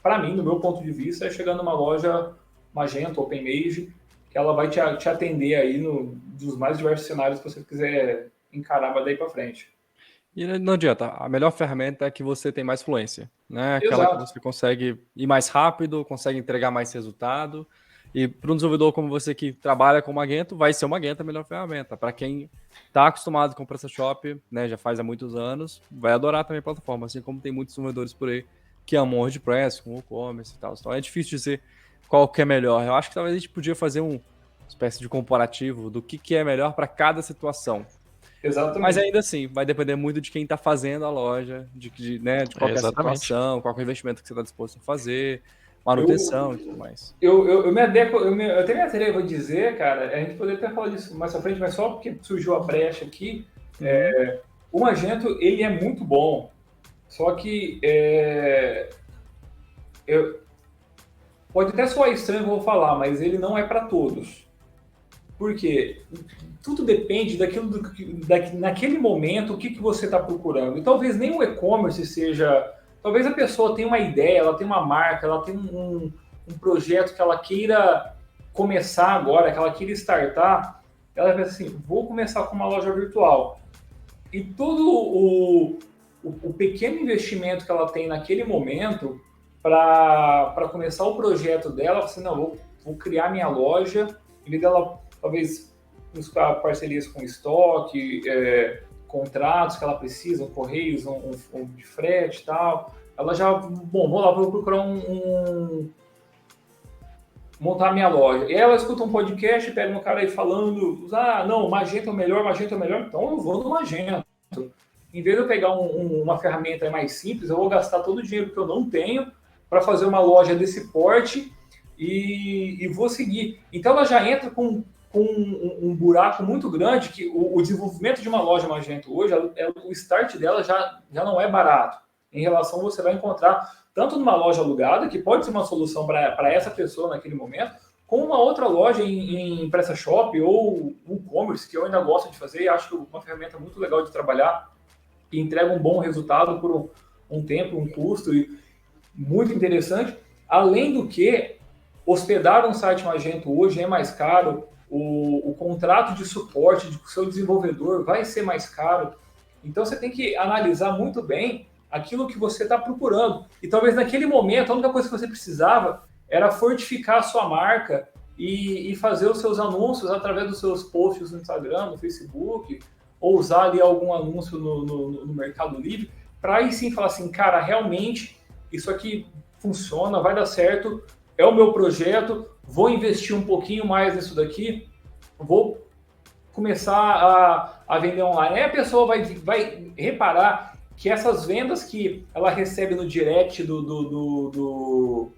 para mim, do meu ponto de vista, é chegar numa loja Magento, OpenMage, que ela vai te atender aí dos mais diversos cenários que você quiser encarar daí para frente. E não adianta, a melhor ferramenta é que você tem mais fluência, né? Aquela Exato. que você consegue ir mais rápido, consegue entregar mais resultado. E para um desenvolvedor como você que trabalha com Magento, vai ser o Magento a melhor ferramenta. Para quem está acostumado com o PrestaShop, né, já faz há muitos anos, vai adorar também a plataforma, assim como tem muitos desenvolvedores por aí que amam o WordPress, com o e-commerce e tal. Então é difícil dizer qual que é melhor. Eu acho que talvez a gente podia fazer uma espécie de comparativo do que é melhor para cada situação. Exatamente. Mas ainda assim, vai depender muito de quem está fazendo a loja, de qual é a situação, qual é o investimento que você está disposto a fazer, manutenção e tudo mais. Eu me adequo, eu até me atrevo a dizer, cara, a gente poderia até falar disso mais pra frente, mas só porque surgiu a brecha aqui, o Magento, ele é muito bom, só que pode até soar estranho que eu vou falar, mas ele não é para todos. Porque tudo depende daquilo naquele momento, o que você está procurando. E talvez nem o e-commerce seja... Talvez a pessoa tenha uma ideia, ela tem uma marca, ela tem um projeto que ela queira começar agora, que ela queira startar, ela pensa assim, vou começar com uma loja virtual. E todo o pequeno investimento que ela tem naquele momento para começar o projeto dela, você não, vou criar minha loja, em vez dela talvez buscar parcerias com estoque, contratos que ela precisa, correios, um de frete e tal, ela já, vou lá, vou procurar montar minha loja. E ela escuta um podcast, pega um cara aí falando, não, Magento é o melhor, então eu vou no Magento. Em vez de eu pegar uma ferramenta mais simples, eu vou gastar todo o dinheiro que eu não tenho para fazer uma loja desse porte e vou seguir. Então ela já entra com um buraco muito grande, que o desenvolvimento de uma loja Magento hoje, o start dela já não é barato. Em relação, você vai encontrar tanto numa loja alugada, que pode ser uma solução para essa pessoa naquele momento, como uma outra loja em PrestaShop ou e-commerce, que eu ainda gosto de fazer e acho uma ferramenta muito legal de trabalhar, que entrega um bom resultado por um tempo, um custo muito interessante. Além do que, hospedar um site Magento hoje é mais caro, o contrato de suporte do seu desenvolvedor vai ser mais caro. Então você tem que analisar muito bem aquilo que você está procurando. E talvez naquele momento a única coisa que você precisava era fortificar a sua marca e fazer os seus anúncios através dos seus posts no Instagram, no Facebook, ou usar ali algum anúncio no Mercado Livre, para aí sim falar assim, cara, realmente isso aqui funciona, vai dar certo, é o meu projeto, vou investir um pouquinho mais nisso daqui, vou começar a vender online. Aí a pessoa vai reparar que essas vendas que ela recebe no direct do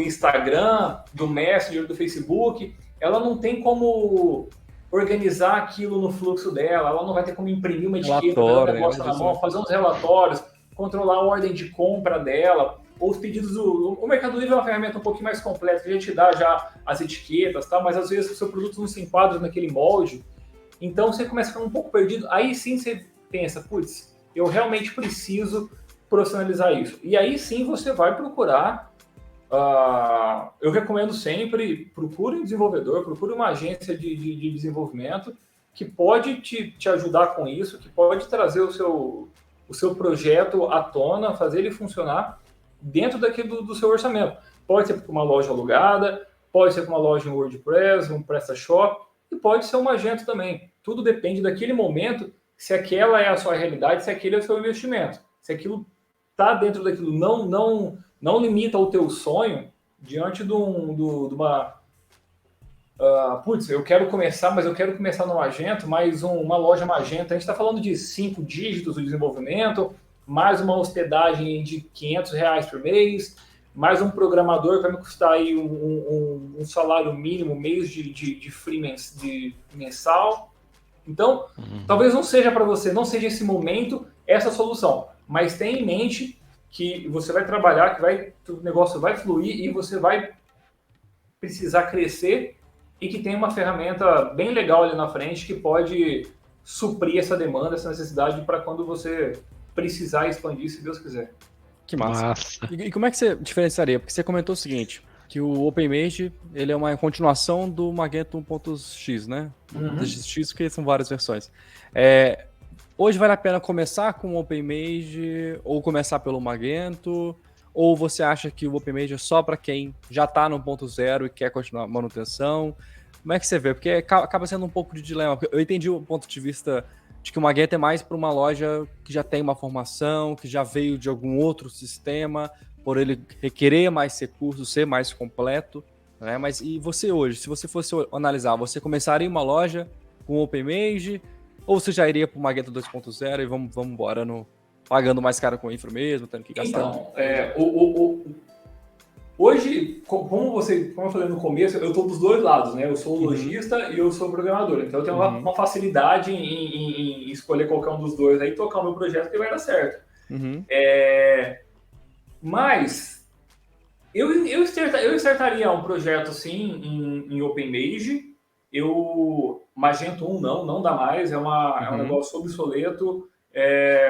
Instagram, do Messenger, do Facebook, ela não tem como organizar aquilo no fluxo dela, ela não vai ter como imprimir uma etiqueta, ter um negócio na mão, fazer uns relatórios, controlar a ordem de compra dela, ou os pedidos o Mercado Livre é uma ferramenta um pouquinho mais completa, que a gente dá já as etiquetas, tá? Mas às vezes o seu produto não se enquadra naquele molde, então você começa a ficar um pouco perdido, aí sim você pensa, putz, eu realmente preciso profissionalizar isso. E aí sim você vai procurar, eu recomendo sempre, procure um desenvolvedor, procure uma agência de desenvolvimento que pode te ajudar com isso, que pode trazer o seu projeto à tona, fazer ele funcionar dentro do seu orçamento. Pode ser para uma loja alugada, pode ser para uma loja em WordPress, um PrestaShop, e pode ser um Magento também. Tudo depende daquele momento, se aquela é a sua realidade, se aquele é o seu investimento. Se aquilo está dentro daquilo, não limita o teu sonho diante de uma... putz, eu quero começar, mas eu quero começar no Magento, mais uma loja Magento. A gente está falando de 5 dígitos do desenvolvimento, mais uma hospedagem de R$500 por mês, mais um programador que vai me custar aí um salário mínimo, mês de free mensal. Então, talvez não seja para você, não seja esse momento, essa solução. Mas tenha em mente que você vai trabalhar, que o negócio vai fluir e você vai precisar crescer e que tem uma ferramenta bem legal ali na frente que pode suprir essa demanda, essa necessidade para quando você precisar expandir, se Deus quiser. Que massa. E como é que você diferenciaria? Porque você comentou o seguinte, que o OpenMage, ele é uma continuação do Magento 1.x, né? Do X, que são várias versões. Hoje vale a pena começar com o OpenMage ou começar pelo Magento? Ou você acha que o OpenMage é só para quem já está no 1.0 e quer continuar a manutenção? Como é que você vê? Porque acaba sendo um pouco de dilema. Eu entendi o ponto de vista de que o Magento é mais para uma loja que já tem uma formação, que já veio de algum outro sistema, por ele requerer mais recursos, ser mais completo, né? Mas e você hoje, se você fosse analisar, você começaria uma loja com o OpenMage ou você já iria para o Magento 2.0 e vamos embora pagando mais caro com o infra mesmo, tendo que gastar? Então, hoje, como eu falei no começo, eu estou dos dois lados, né? Eu sou lojista e eu sou programador. Então eu tenho uma facilidade em escolher qualquer um dos dois aí e tocar o meu projeto que vai dar certo. Mas eu startaria um projeto sim em OpenMage Magento 1 não dá mais, é um negócio obsoleto,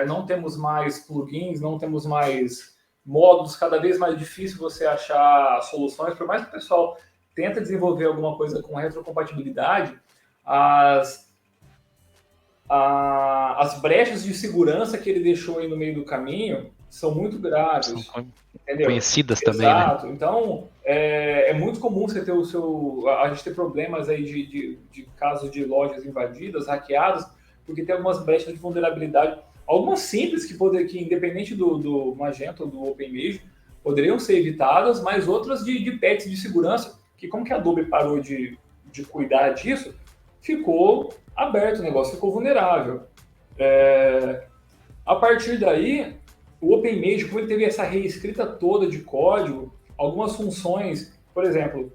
não temos mais plugins, não temos mais módulos, cada vez mais difícil você achar soluções, por mais que o pessoal tenta desenvolver alguma coisa com retrocompatibilidade, as brechas de segurança que ele deixou aí no meio do caminho são muito graves. São entendeu? conhecidas Exato. também, né? Então, é muito comum você ter a gente ter problemas aí de casos de lojas invadidas, hackeadas, porque tem algumas brechas de vulnerabilidade, algumas simples que independente do Magento ou do OpenMage, poderiam ser evitadas, mas outras de patches de segurança, que como que a Adobe parou de cuidar disso, ficou aberto o negócio, ficou vulnerável. A partir daí, o OpenMage, como ele teve essa reescrita toda de código, algumas funções, por exemplo,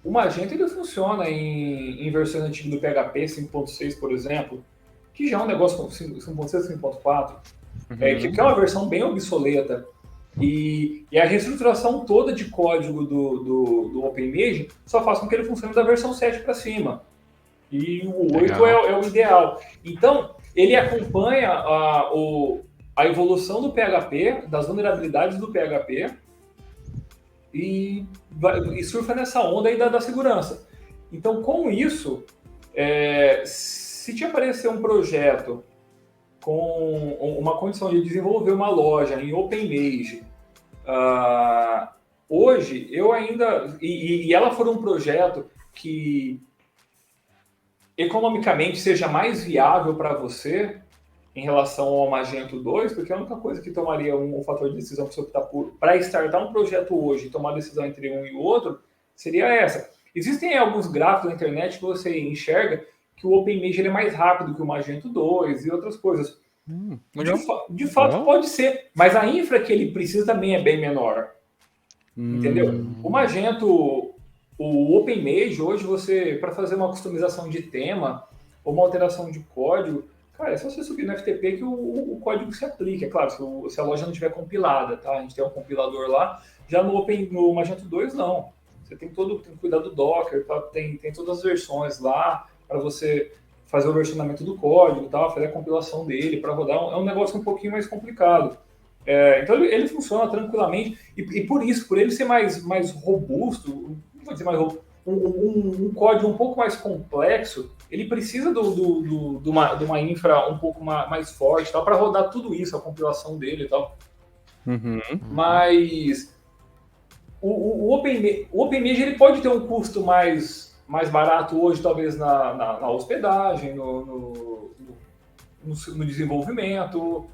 o Magento ele funciona em versões antigas do PHP 5.6, por exemplo, que já é um negócio com 5.6, 5.4, que é uma versão bem obsoleta. E a reestruturação toda de código do OpenMage só faz com que ele funcione da versão 7 para cima. E o 8 é o ideal. Então, ele acompanha a evolução do PHP, das vulnerabilidades do PHP, e surfa nessa onda aí da segurança. Então, com isso, se te aparecer um projeto com uma condição de desenvolver uma loja em OpenMage, hoje, eu ainda... E ela for um projeto que economicamente seja mais viável para você em relação ao Magento 2, porque a única coisa que tomaria um fator de decisão para você optar para startar um projeto hoje e tomar decisão entre um e o outro, seria essa. Existem alguns gráficos na internet que você enxerga que o OpenMage ele é mais rápido que o Magento 2 e outras coisas. De fato, pode ser, mas a infra que ele precisa também é bem menor. Entendeu? O Magento, o OpenMage, hoje você, para fazer uma customização de tema ou uma alteração de código, cara, é só você subir no FTP que o código se aplica. É claro, se a loja não estiver compilada, tá? A gente tem um compilador lá. Já no Magento 2, não. Você tem que cuidar do Docker, tá? Tem todas as versões lá para você fazer o versionamento do código, tá? Fazer a compilação dele para rodar. É um negócio um pouquinho mais complicado. Então ele funciona tranquilamente e por isso, por ele ser mais robusto, não vou dizer mais robusto, um código um pouco mais complexo, ele precisa de uma infra um pouco mais forte para rodar tudo isso, a compilação dele e tal. Mas o OpenMage ele pode ter um custo mais barato hoje, talvez na hospedagem, no desenvolvimento,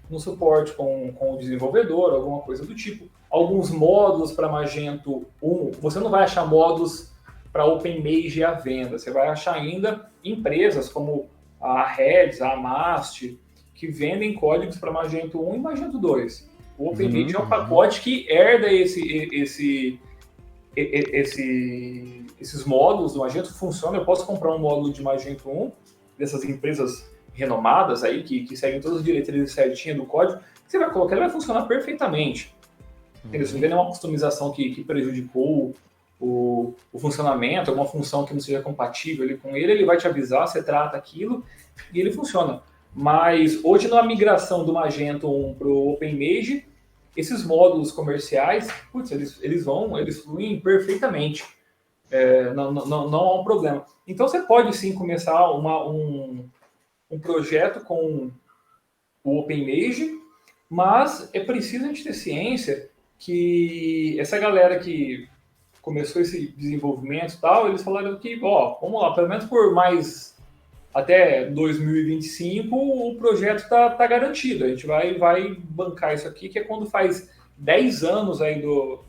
no suporte com o desenvolvedor, alguma coisa do tipo. Alguns módulos para Magento 1, você não vai achar módulos para OpenMage à venda, você vai achar ainda empresas como a Reds, a Mast, que vendem códigos para Magento 1 e Magento 2. O OpenMage é um pacote que herda esses módulos do Magento, funciona. Eu posso comprar um módulo de Magento 1, dessas empresas renomadas aí, que seguem todas as diretrizes certinhas do código, você vai colocar, ele vai funcionar perfeitamente. Entendeu? Se não tem nenhuma customização que prejudicou o funcionamento, alguma função que não seja compatível ali com ele, ele vai te avisar, você trata aquilo e ele funciona. Mas hoje, na migração do Magento 1 para o OpenMage, esses módulos comerciais, putz, eles fluem perfeitamente. Não há um problema. Então, você pode sim começar um projeto com o OpenMage, mas é preciso a gente ter ciência que essa galera que começou esse desenvolvimento e tal, eles falaram que, vamos lá, pelo menos por mais até 2025 o projeto está garantido. A gente vai bancar isso aqui, que é quando faz 10 anos aí do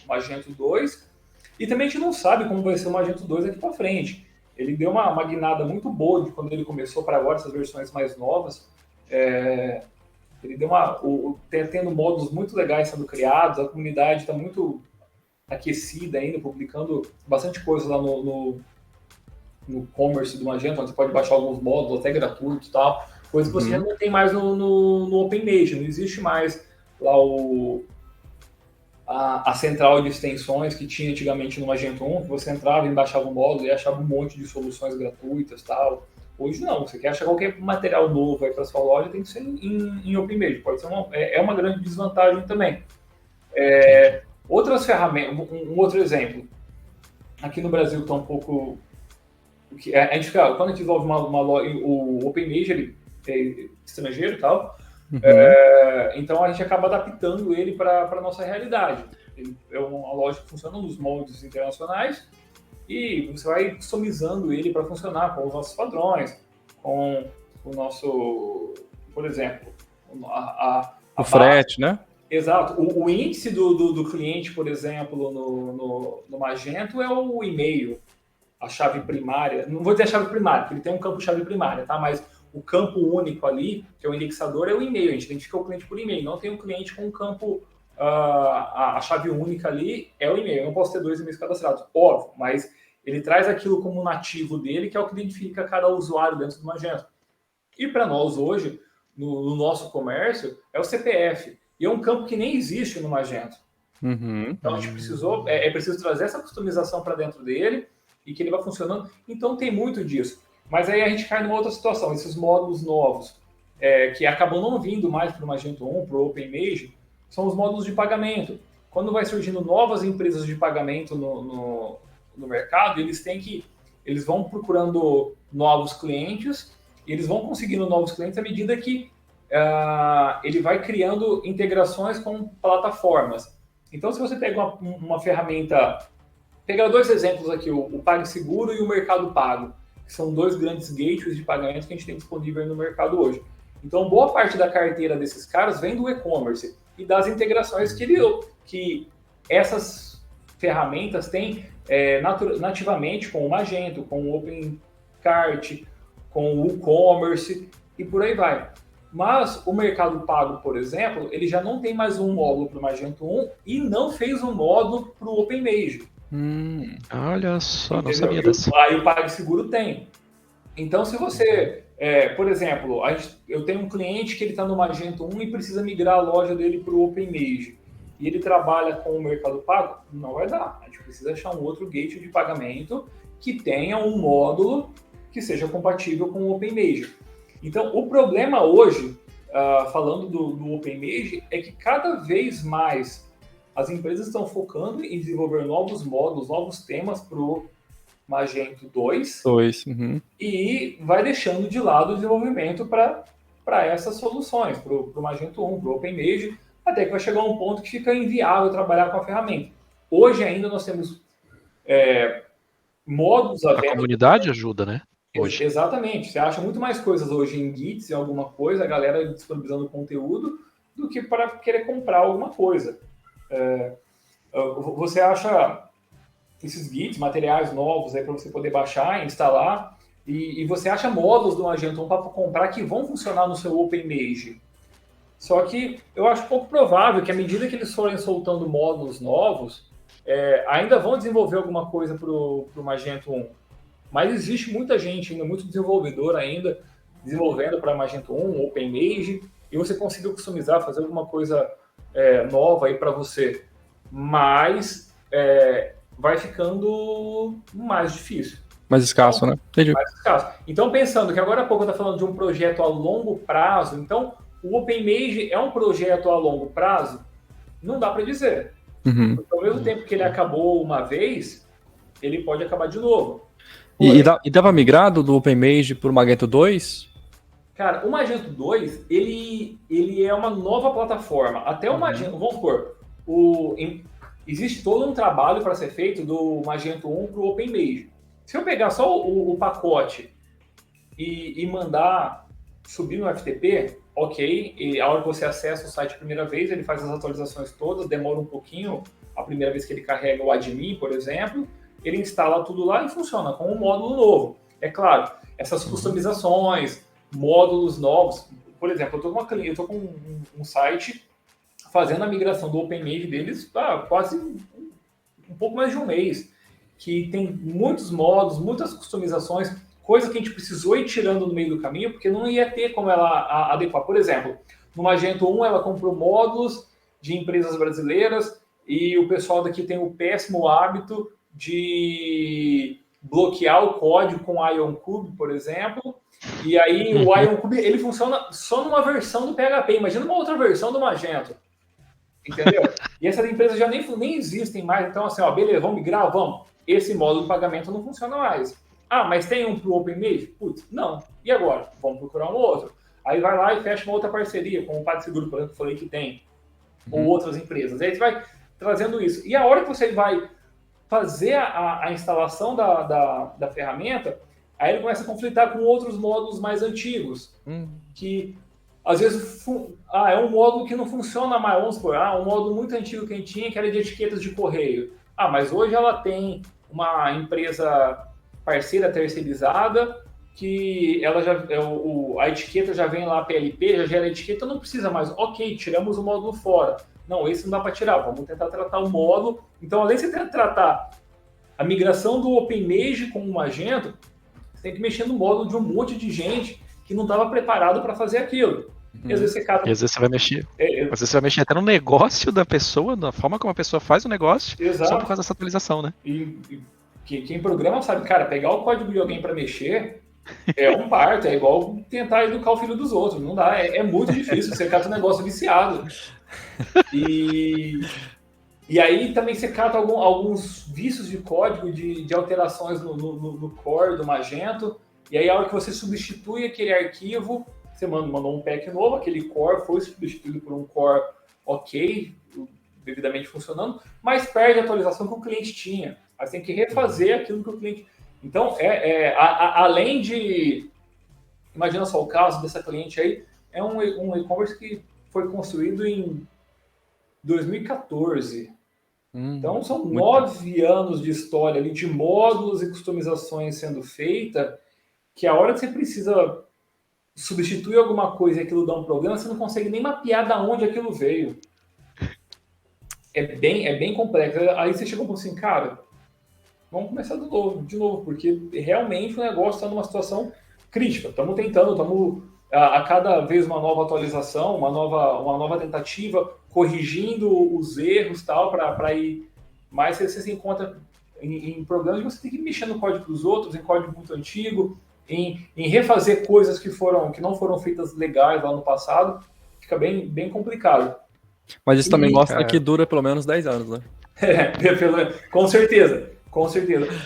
Magento 2, e também a gente não sabe como vai ser o Magento 2 aqui para frente. Ele deu uma guinada muito boa de quando ele começou para agora, essas versões mais novas. Ele deu tendo módulos muito legais sendo criados, a comunidade está muito aquecida ainda, publicando bastante coisa lá no commerce do Magento, onde você pode baixar alguns módulos até gratuitos e tal, coisa que você já não tem mais no OpenMage, não existe mais lá a central de extensões que tinha antigamente no Magento 1, que você entrava e baixava um módulo e achava um monte de soluções gratuitas e tal. Hoje não, você quer achar qualquer material novo para sua loja, tem que ser em OpenMage. Pode ser uma grande desvantagem também. Outras ferramentas, um outro exemplo. Aqui no Brasil está um pouco... quando a gente desenvolve uma loja, o OpenMage ele é estrangeiro e tal, então a gente acaba adaptando ele para a nossa realidade. Ele é uma loja que funciona nos moldes internacionais e você vai customizando ele para funcionar com os nossos padrões, com o nosso, por exemplo, o frete, né? Exato. O índice do cliente, por exemplo, no Magento é o e-mail, a chave primária. Não vou dizer a chave primária, porque ele tem um campo chave primária, tá? Mas o campo único ali, que é o indexador, é o e-mail. A gente identifica o cliente por e-mail. Não tem um cliente com um campo... a chave única ali é o e-mail. Eu não posso ter 2 e-mails cadastrados, óbvio, mas ele traz aquilo como nativo dele, que é o que identifica cada usuário dentro do Magento. E para nós hoje, no nosso comércio, é o CPF. E é um campo que nem existe no Magento. Então a gente precisou, é preciso trazer essa customização para dentro dele e que ele vai funcionando. Então tem muito disso. Mas aí a gente cai numa outra situação. Esses módulos novos, que acabam não vindo mais para o Magento 1, para o OpenMage, são os módulos de pagamento. Quando vai surgindo novas empresas de pagamento no mercado, eles vão procurando novos clientes e eles vão conseguindo novos clientes à medida que ele vai criando integrações com plataformas. Então, se você pega uma ferramenta... Pegar 2 exemplos aqui, o PagSeguro e o Mercado Pago, que são 2 grandes gateways de pagamento que a gente tem disponível no mercado hoje. Então, boa parte da carteira desses caras vem do e-commerce e das integrações que essas ferramentas têm nativamente com o Magento, com o OpenCart, com o WooCommerce e por aí vai. Mas o Mercado Pago, por exemplo, ele já não tem mais um módulo para o Magento 1 e não fez um módulo para o OpenMage. Olha só, entendeu? Não sabia dessa. Aí o PagSeguro tem. Então, se você... por exemplo, eu tenho um cliente que ele está no Magento 1 e precisa migrar a loja dele para o OpenMage. E ele trabalha com o Mercado Pago? Não vai dar. A gente precisa achar um outro gateway de pagamento que tenha um módulo que seja compatível com o OpenMage. Então, o problema hoje, falando do OpenMage, é que cada vez mais as empresas estão focando em desenvolver novos módulos, novos temas para o Magento 2 e vai deixando de lado o desenvolvimento para essas soluções, para o Magento 1, para o OpenMage, até que vai chegar um ponto que fica inviável trabalhar com a ferramenta. Hoje ainda nós temos módulos à venda. A comunidade ajuda, né? Hoje. Exatamente. Você acha muito mais coisas hoje em Gits, em alguma coisa, a galera disponibilizando conteúdo, do que para querer comprar alguma coisa. Você acha esses Gits, materiais novos para você poder baixar, instalar, e você acha módulos do Magento 1 para comprar que vão funcionar no seu OpenMage. Só que eu acho pouco provável que, à medida que eles forem soltando módulos novos, ainda vão desenvolver alguma coisa para o Magento 1. Mas existe muita gente, ainda muito desenvolvedor ainda, desenvolvendo para Magento 1, OpenMage, e você conseguiu customizar, fazer alguma coisa nova aí para você. Mas vai ficando mais difícil. Mais escasso, né? Entendi. Mais escasso. Então, pensando que agora há pouco eu estou falando de um projeto a longo prazo, então o OpenMage é um projeto a longo prazo? Não dá para dizer. Porque ao mesmo tempo que ele acabou uma vez, ele pode acabar de novo. E dá para migrar do OpenMage para o Magento 2? Cara, o Magento 2, ele é uma nova plataforma. Até o Magento, vamos supor, existe todo um trabalho para ser feito do Magento 1 para o OpenMage. Se eu pegar só o pacote e mandar subir no FTP, ok, e a hora que você acessa o site a primeira vez, ele faz as atualizações todas, demora um pouquinho, a primeira vez que ele carrega o admin, por exemplo, ele instala tudo lá e funciona com um módulo novo. É claro, essas customizações, módulos novos, por exemplo, eu estou com um site fazendo a migração do OpenMage deles há quase um pouco mais de um mês, que tem muitos módulos, muitas customizações, coisa que a gente precisou ir tirando no meio do caminho, porque não ia ter como ela adequar. Por exemplo, no Magento 1 ela comprou módulos de empresas brasileiras e o pessoal daqui tem o péssimo hábito de bloquear o código com o IonCube, por exemplo, e aí o IonCube ele funciona só numa versão do PHP, imagina uma outra versão do Magento, entendeu? E essas empresas já nem existem mais, então assim, ó, beleza, vamos migrar? Vamos. Esse módulo de pagamento não funciona mais. Ah, mas tem um para o OpenMage? Putz, não. E agora? Vamos procurar um outro. Aí vai lá e fecha uma outra parceria, como o PagSeguro, por exemplo, que eu falei que tem, ou outras empresas. Aí você vai trazendo isso. E a hora que você vai fazer a instalação da ferramenta, aí ele começa a conflitar com outros módulos mais antigos, que às vezes é um módulo que não funciona mais, vamos supor, um módulo muito antigo que a gente tinha, que era de etiquetas de correio. Mas hoje ela tem uma empresa parceira terceirizada, que ela já, a etiqueta já vem lá PLP, já gera etiqueta, não precisa mais. Ok, tiramos o módulo fora. Não, esse não dá para tirar, vamos tentar tratar o módulo. Então, além de você tentar tratar a migração do OpenMage com o Magento, você tem que mexer no módulo de um monte de gente que não estava preparado para fazer aquilo. E às vezes você cata... E às vezes você vai mexer. Às vezes você vai mexer até no negócio da pessoa, na forma como a pessoa faz o negócio, Exato. Só por causa dessa atualização, né? E quem programa sabe, cara, pegar o código de alguém para mexer é um parto, é igual tentar educar o filho dos outros. Não dá, é muito difícil, você cata um negócio viciado. E aí também você cata alguns vícios de código, de alterações no core do Magento, e aí a hora que você substitui aquele arquivo, você mandou um pack novo, aquele core foi substituído por um core ok, devidamente funcionando, mas perde a atualização que o cliente tinha. Aí você tem que refazer aquilo que o cliente... Então, além de... Imagina só o caso dessa cliente aí, é um e-commerce que foi construído em 2014. Então, são 9 anos de história ali, de módulos e customizações sendo feita, que a hora que você precisa substituir alguma coisa e aquilo dá um problema, você não consegue nem mapear de onde aquilo veio. É bem complexo. Aí você chega e fala assim, cara, vamos começar de novo, porque realmente o negócio está numa situação crítica. Estamos tentando, a cada vez uma nova atualização, uma nova tentativa, corrigindo os erros tal, para ir. Mas você se encontra em problemas que você tem que mexer no código dos outros, em código muito antigo, em refazer coisas que não foram feitas legais lá no passado, fica bem complicado. Mas isso também mostra que dura pelo menos 10 anos, né? Com certeza.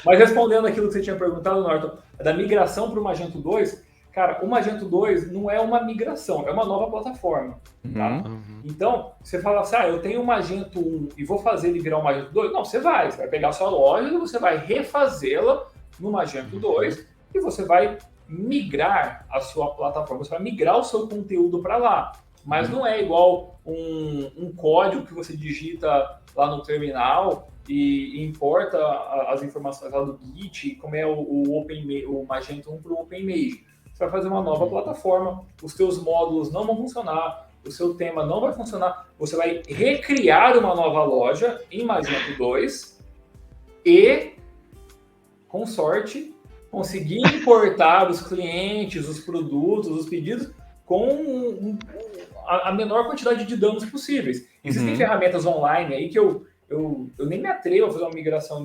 Mas respondendo aquilo que você tinha perguntado, Norton, da migração para o Magento 2, cara, o Magento 2 não é uma migração, é uma nova plataforma. Tá? Então, você fala assim, eu tenho um Magento 1 e vou fazer ele virar um Magento 2? Não, você vai pegar a sua loja e você vai refazê-la no Magento 2 e você vai migrar a sua plataforma, você vai migrar o seu conteúdo para lá. Mas não é igual um código que você digita lá no terminal e importa as informações lá do Git, como é o Magento 1 para o OpenMage. Você vai fazer uma nova plataforma, os seus módulos não vão funcionar, o seu tema não vai funcionar, você vai recriar uma nova loja em Magento 2 e, com sorte, conseguir importar os clientes, os produtos, os pedidos com a menor quantidade de danos possíveis. Existem ferramentas online aí que eu nem me atrevo a fazer uma migração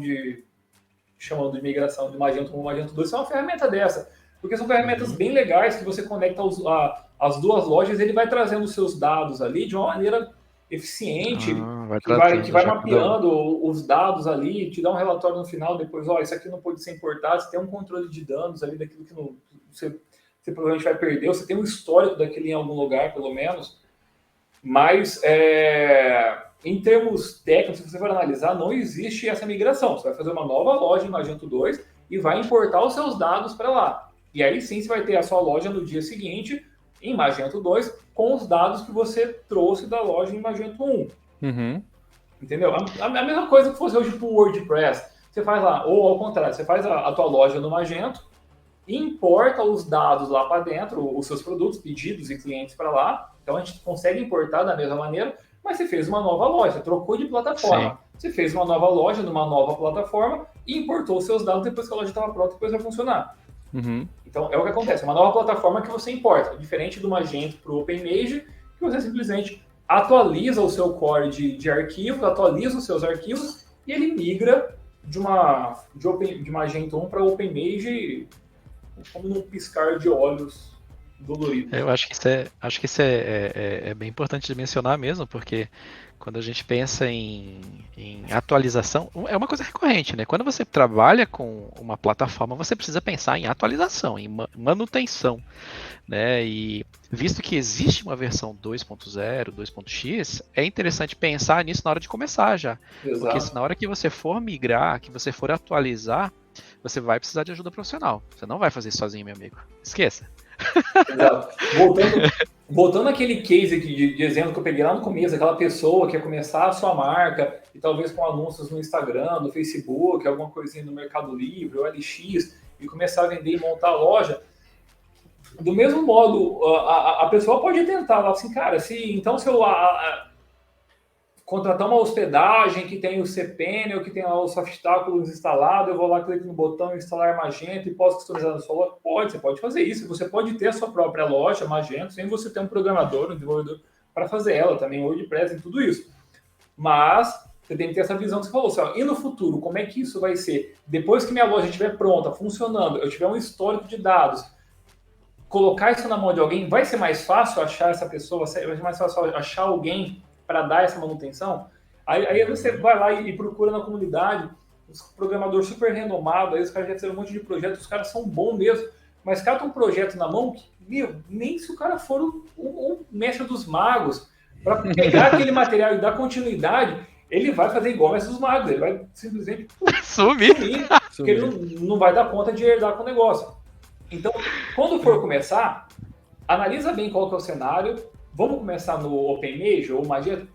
chamando de migração de Magento 1 para Magento 2, é uma ferramenta dessa. Porque são ferramentas bem legais que você conecta as duas lojas e ele vai trazendo os seus dados ali de uma maneira eficiente, que vai mapeando os dados ali, te dá um relatório no final, depois, isso aqui não pode ser importado, você tem um controle de danos ali daquilo que você provavelmente vai perder, você tem um histórico daquele em algum lugar, pelo menos. Mas, em termos técnicos, se você for analisar, não existe essa migração. Você vai fazer uma nova loja em Magento 2 e vai importar os seus dados para lá. E aí sim você vai ter a sua loja no dia seguinte, em Magento 2, com os dados que você trouxe da loja em Magento 1. Entendeu? A mesma coisa que fosse hoje para o WordPress. Você faz lá, ou ao contrário, você faz a tua loja no Magento, importa os dados lá para dentro, os seus produtos, pedidos e clientes para lá. Então a gente consegue importar da mesma maneira, mas você fez uma nova loja, você trocou de plataforma. Sim. Você fez uma nova loja numa nova plataforma e importou os seus dados depois que a loja estava pronta, depois vai funcionar. Então é o que acontece, uma nova plataforma que você importa, diferente do Magento para o OpenMage, que você simplesmente atualiza o seu core de arquivos, atualiza os seus arquivos e ele migra de Magento 1 para OpenMage como num piscar de olhos dolorido. Eu acho que isso é bem importante de mencionar mesmo, porque quando a gente pensa em atualização, é uma coisa recorrente, né? Quando você trabalha com uma plataforma, você precisa pensar em atualização, em manutenção, né? E visto que existe uma versão 2.0, 2.x, é interessante pensar nisso na hora de começar já. Exato. Porque se na hora que você for migrar, que você for atualizar, você vai precisar de ajuda profissional. Você não vai fazer isso sozinho, meu amigo. Esqueça. Exato. Voltando àquele case aqui de exemplo que eu peguei lá no começo, aquela pessoa que ia começar a sua marca e talvez com anúncios no Instagram, no Facebook, alguma coisinha no Mercado Livre, ou LX, e começar a vender e montar a loja. Do mesmo modo, a pessoa pode tentar lá assim, cara, se eu contratar uma hospedagem que tem o cPanel, que tem lá os obstáculos instalados, eu vou lá, clico no botão instalar Magento e posso customizar na sua loja? Pode, você pode fazer isso. Você pode ter a sua própria loja Magento, sem você ter um programador, um desenvolvedor para fazer ela, também WordPress e tudo isso. Mas você tem que ter essa visão que você falou, assim, ó, e no futuro, como é que isso vai ser? Depois que minha loja estiver pronta, funcionando, eu tiver um histórico de dados, colocar isso na mão de alguém, vai ser mais fácil achar essa pessoa, vai ser mais fácil achar alguém para dar essa manutenção? Aí você vai lá e procura na comunidade os programadores super renomados, aí os caras já fizeram um monte de projetos, os caras são bons mesmo, mas cata um projeto na mão que, nem se o cara for um mestre dos magos, para pegar aquele material e dar continuidade, ele vai fazer igual o mestre dos magos, ele vai simplesmente sumir, porque ele não vai dar conta de herdar com o negócio. Então, quando for começar, analisa bem qual que é o cenário. Vamos começar no OpenMage ou Magento?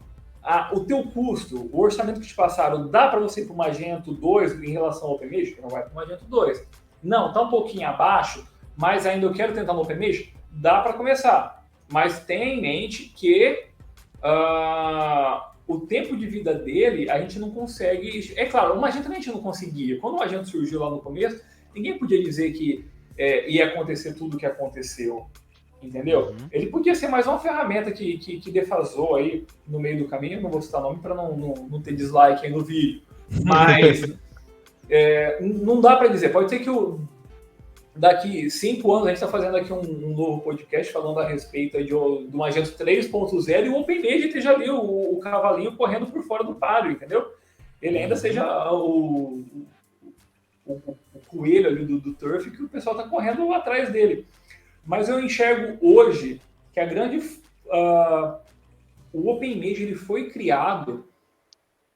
O teu custo, o orçamento que te passaram, dá para você ir para o Magento 2 em relação ao OpenMage? Não vai para o Magento 2. Não, está um pouquinho abaixo, mas ainda eu quero tentar no OpenMage? Dá para começar. Mas tenha em mente que o tempo de vida dele, a gente não consegue... É claro, o Magento a gente não conseguia. Quando o Magento surgiu lá no começo, ninguém podia dizer que ia acontecer tudo o que aconteceu. Entendeu? Uhum. Ele podia ser mais uma ferramenta que defasou aí no meio do caminho, não vou citar nome para não ter dislike aí no vídeo, mas não dá para dizer, pode ser que daqui 5 anos a gente está fazendo aqui um novo podcast falando a respeito aí do Magento 3.0 e o OpenMage esteja ali o cavalinho correndo por fora do páreo, entendeu? Ele ainda seja o coelho ali do turf que o pessoal está correndo atrás dele. Mas eu enxergo hoje que o OpenMage ele foi criado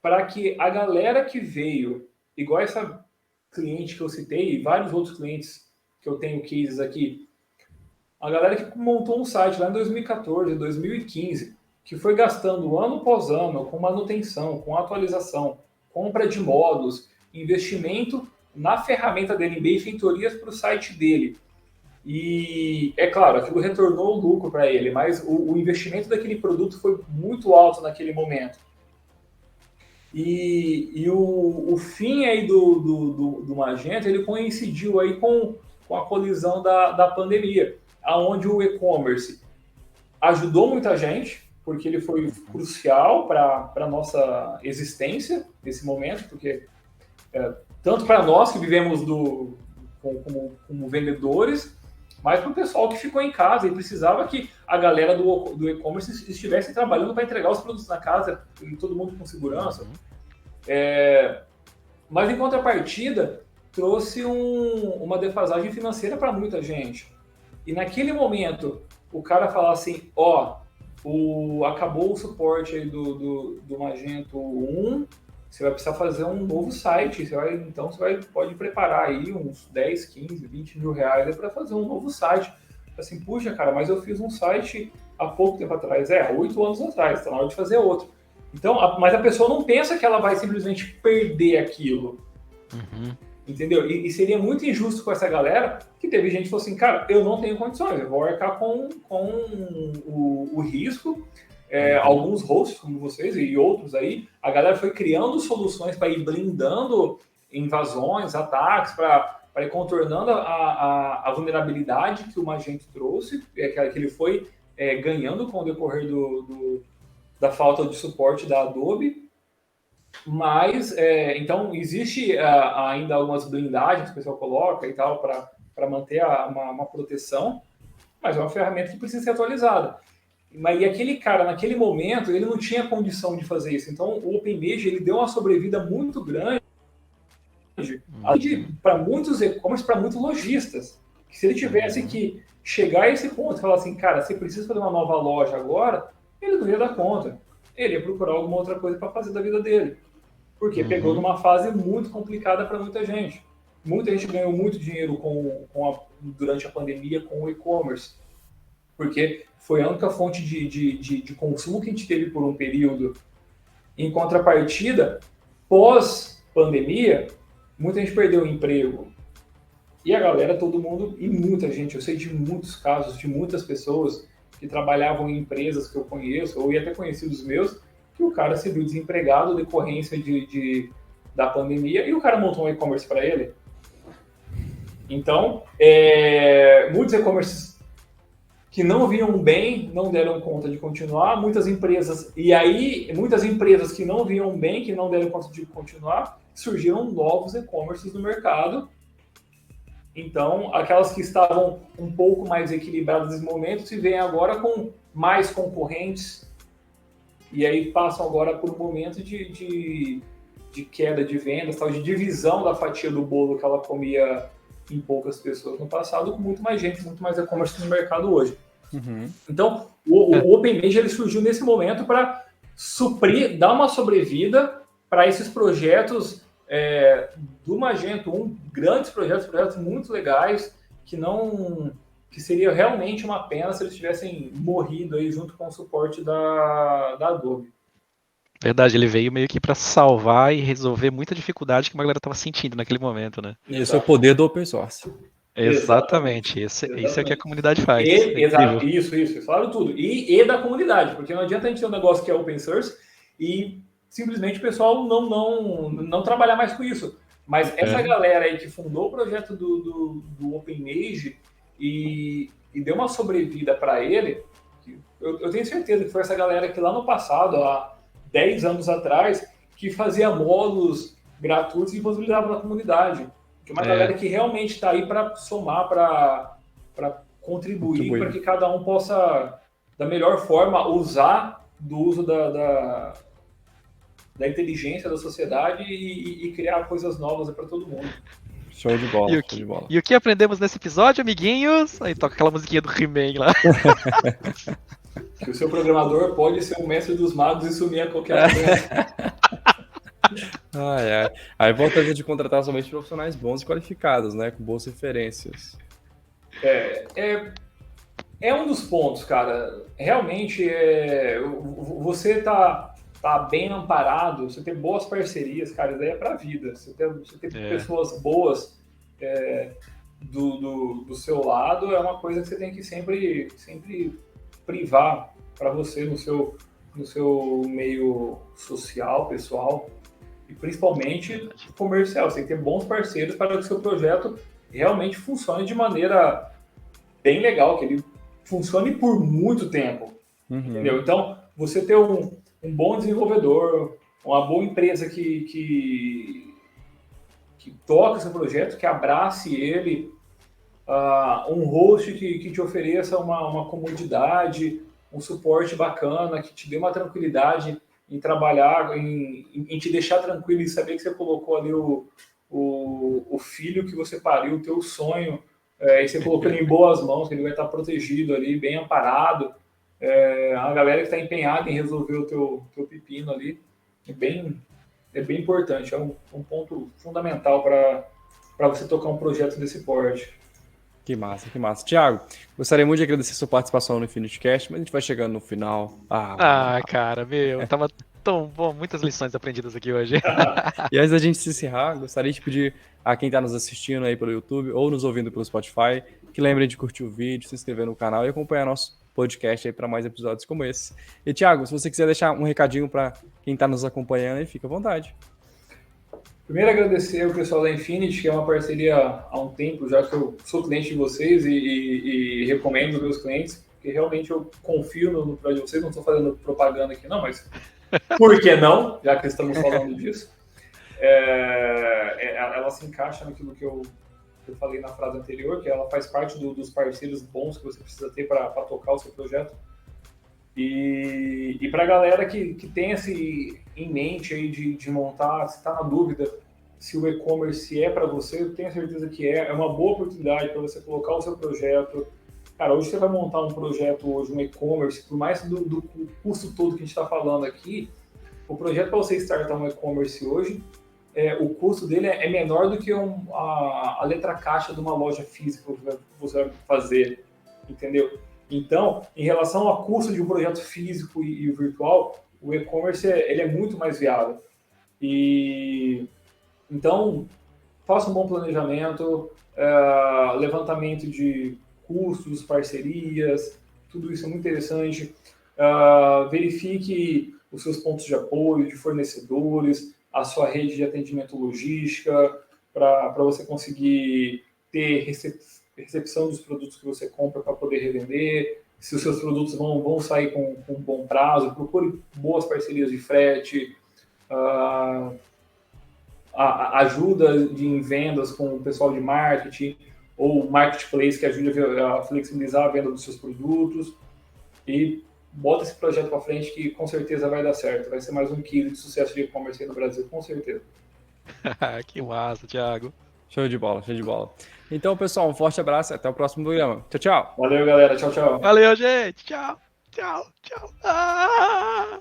para que a galera que veio, igual essa cliente que eu citei, e vários outros clientes que eu tenho cases aqui, a galera que montou um site lá em 2014, 2015, que foi gastando ano após ano com manutenção, com atualização, compra de módulos, investimento na ferramenta dele, em benfeitorias para o site dele. E, é claro, aquilo retornou o lucro para ele, mas o investimento daquele produto foi muito alto naquele momento. E o fim aí do Magento, ele coincidiu aí com a colisão da pandemia, onde o e-commerce ajudou muita gente, porque ele foi crucial para a nossa existência nesse momento, porque tanto para nós que vivemos como vendedores, mas para o pessoal que ficou em casa e precisava que a galera do e-commerce estivesse trabalhando para entregar os produtos na casa e todo mundo com segurança. Mas em contrapartida, trouxe uma defasagem financeira para muita gente. E naquele momento, o cara falar assim, acabou o suporte aí do Magento 1, você vai precisar fazer um novo site, você pode preparar aí uns 10, 15, 20 mil reais para fazer um novo site. Assim, puxa, cara, mas eu fiz um site há pouco tempo atrás, 8 anos atrás, está na hora de fazer outro. Então, mas a pessoa não pensa que ela vai simplesmente perder aquilo. Uhum. Entendeu? E seria muito injusto com essa galera que teve gente que falou assim, cara, eu não tenho condições, eu vou arcar com o risco. Alguns hosts como vocês e outros aí, a galera foi criando soluções para ir blindando invasões, ataques, para ir contornando a vulnerabilidade que o Magento trouxe, que ele foi ganhando com o decorrer da falta de suporte da Adobe, mas, então, existe ainda algumas blindagens que o pessoal coloca e tal para manter uma proteção, mas é uma ferramenta que precisa ser atualizada. Mas e aquele cara, naquele momento, ele não tinha condição de fazer isso. Então, o OpenMage, ele deu uma sobrevida muito grande para muitos e-commerce, para muitos lojistas. Que se ele tivesse que chegar a esse ponto e falar assim, cara, você precisa fazer uma nova loja agora, ele não ia dar conta. Ele ia procurar alguma outra coisa para fazer da vida dele. Porque pegou numa fase muito complicada para muita gente. Muita gente ganhou muito dinheiro durante a pandemia com o e-commerce. Porque foi a única fonte de consumo que a gente teve por um período. Em contrapartida, pós-pandemia, muita gente perdeu o emprego. E a galera, todo mundo, e muita gente, eu sei de muitos casos, de muitas pessoas que trabalhavam em empresas que eu conheço, ou até conhecidos meus, que o cara se viu desempregado decorrência da pandemia e o cara montou um e-commerce para ele. Então, muitos e-commerces que não vinham bem, não deram conta de continuar, muitas empresas que não vinham bem, que não deram conta de continuar, surgiram novos e-commerces no mercado. Então, aquelas que estavam um pouco mais equilibradas nesse momento se veem agora com mais concorrentes e aí passam agora por um momento de queda de vendas, tal, de divisão da fatia do bolo que ela comia em poucas pessoas no passado, com muito mais gente, muito mais e-commerce no mercado hoje. Então, o OpenMage ele surgiu nesse momento para suprir, dar uma sobrevida para esses projetos do Magento, grandes projetos muito legais, que seria realmente uma pena se eles tivessem morrido aí junto com o suporte da Adobe. Verdade, ele veio meio que para salvar e resolver muita dificuldade que a galera estava sentindo naquele momento, né? Esse é o poder do open source. Exatamente. Isso é o que a comunidade faz. Isso, falaram tudo. E da comunidade, porque não adianta a gente ter um negócio que é open source e simplesmente o pessoal não trabalhar mais com isso. Mas essa galera aí que fundou o projeto do OpenMage e deu uma sobrevida para ele, eu tenho certeza que foi essa galera que lá no passado, há 10 anos atrás, que fazia módulos gratuitos e disponibilizava na comunidade. Que é uma galera que realmente está aí para somar, para contribuir, para que cada um possa, da melhor forma, usar do uso da inteligência da sociedade e criar coisas novas para todo mundo. Show de bola. E o que aprendemos nesse episódio, amiguinhos? Aí toca aquela musiquinha do He-Man lá. Que o seu programador pode ser o mestre dos magos e sumir a qualquer momento. Aí volta a gente contratar somente profissionais bons e qualificados, né? Com boas referências. É um dos pontos, cara. Realmente, você tá bem amparado, você ter boas parcerias, cara, isso daí é pra vida. Você ter pessoas boas do seu lado é uma coisa que você tem que sempre privar para você no seu meio social, pessoal e principalmente comercial. Você tem que ter bons parceiros para que o seu projeto realmente funcione de maneira bem legal, que ele funcione por muito tempo, entendeu? Então, você ter um bom desenvolvedor, uma boa empresa que toca seu projeto, que abrace ele, um host que te ofereça uma comodidade, um suporte bacana, que te dê uma tranquilidade em trabalhar, em te deixar tranquilo e saber que você colocou ali o filho que você pariu, o teu sonho, e você colocou ele em boas mãos, que ele vai estar protegido ali, bem amparado. A galera que está empenhada em resolver o teu pepino ali é bem importante, é um ponto fundamental para você tocar um projeto desse porte. Que massa. Thiago, gostaria muito de agradecer a sua participação no Infinity Cast, mas a gente vai chegando no final. Cara, tava tão bom, muitas lições aprendidas aqui hoje. E antes da gente se encerrar, gostaria de pedir a quem está nos assistindo aí pelo YouTube ou nos ouvindo pelo Spotify, que lembrem de curtir o vídeo, se inscrever no canal e acompanhar nosso podcast aí para mais episódios como esse. E Thiago, se você quiser deixar um recadinho para quem está nos acompanhando aí, fica à vontade. Primeiro, agradecer o pessoal da Infinity, que é uma parceria há um tempo, já que eu sou cliente de vocês e recomendo os meus clientes. porque realmente eu confio no projeto de vocês, não estou fazendo propaganda aqui não, mas por que não, já que estamos falando disso. Ela se encaixa naquilo que eu falei na frase anterior, que ela faz parte dos parceiros bons que você precisa ter para tocar o seu projeto. E para a galera que tem esse em mente aí de montar, se está na dúvida se o e-commerce é para você, eu tenho certeza que é uma boa oportunidade para você colocar o seu projeto. Cara, hoje você vai montar um projeto hoje, um e-commerce, por mais do custo todo que a gente está falando aqui, o projeto para você startar um e-commerce hoje, o custo dele é menor do que a letra caixa de uma loja física que você vai fazer, entendeu? Então, em relação ao custo de um projeto físico e o virtual, o e-commerce ele é muito mais viável. Então, faça um bom planejamento, levantamento de custos, parcerias, tudo isso é muito interessante. Verifique os seus pontos de apoio, de fornecedores, a sua rede de atendimento logística, para você conseguir ter recepção dos produtos que você compra para poder revender, se os seus produtos vão sair com um bom prazo, procure boas parcerias de frete, ajuda em vendas com o pessoal de marketing, ou marketplace que ajude a flexibilizar a venda dos seus produtos, e bota esse projeto para frente que com certeza vai dar certo, vai ser mais um quilo de sucesso de e-commerce aí no Brasil, com certeza. Que massa, Thiago. Show de bola, show de bola. Então, pessoal, um forte abraço e até o próximo programa. Tchau, tchau. Valeu, galera. Tchau, tchau. Valeu, gente. Tchau, tchau, tchau.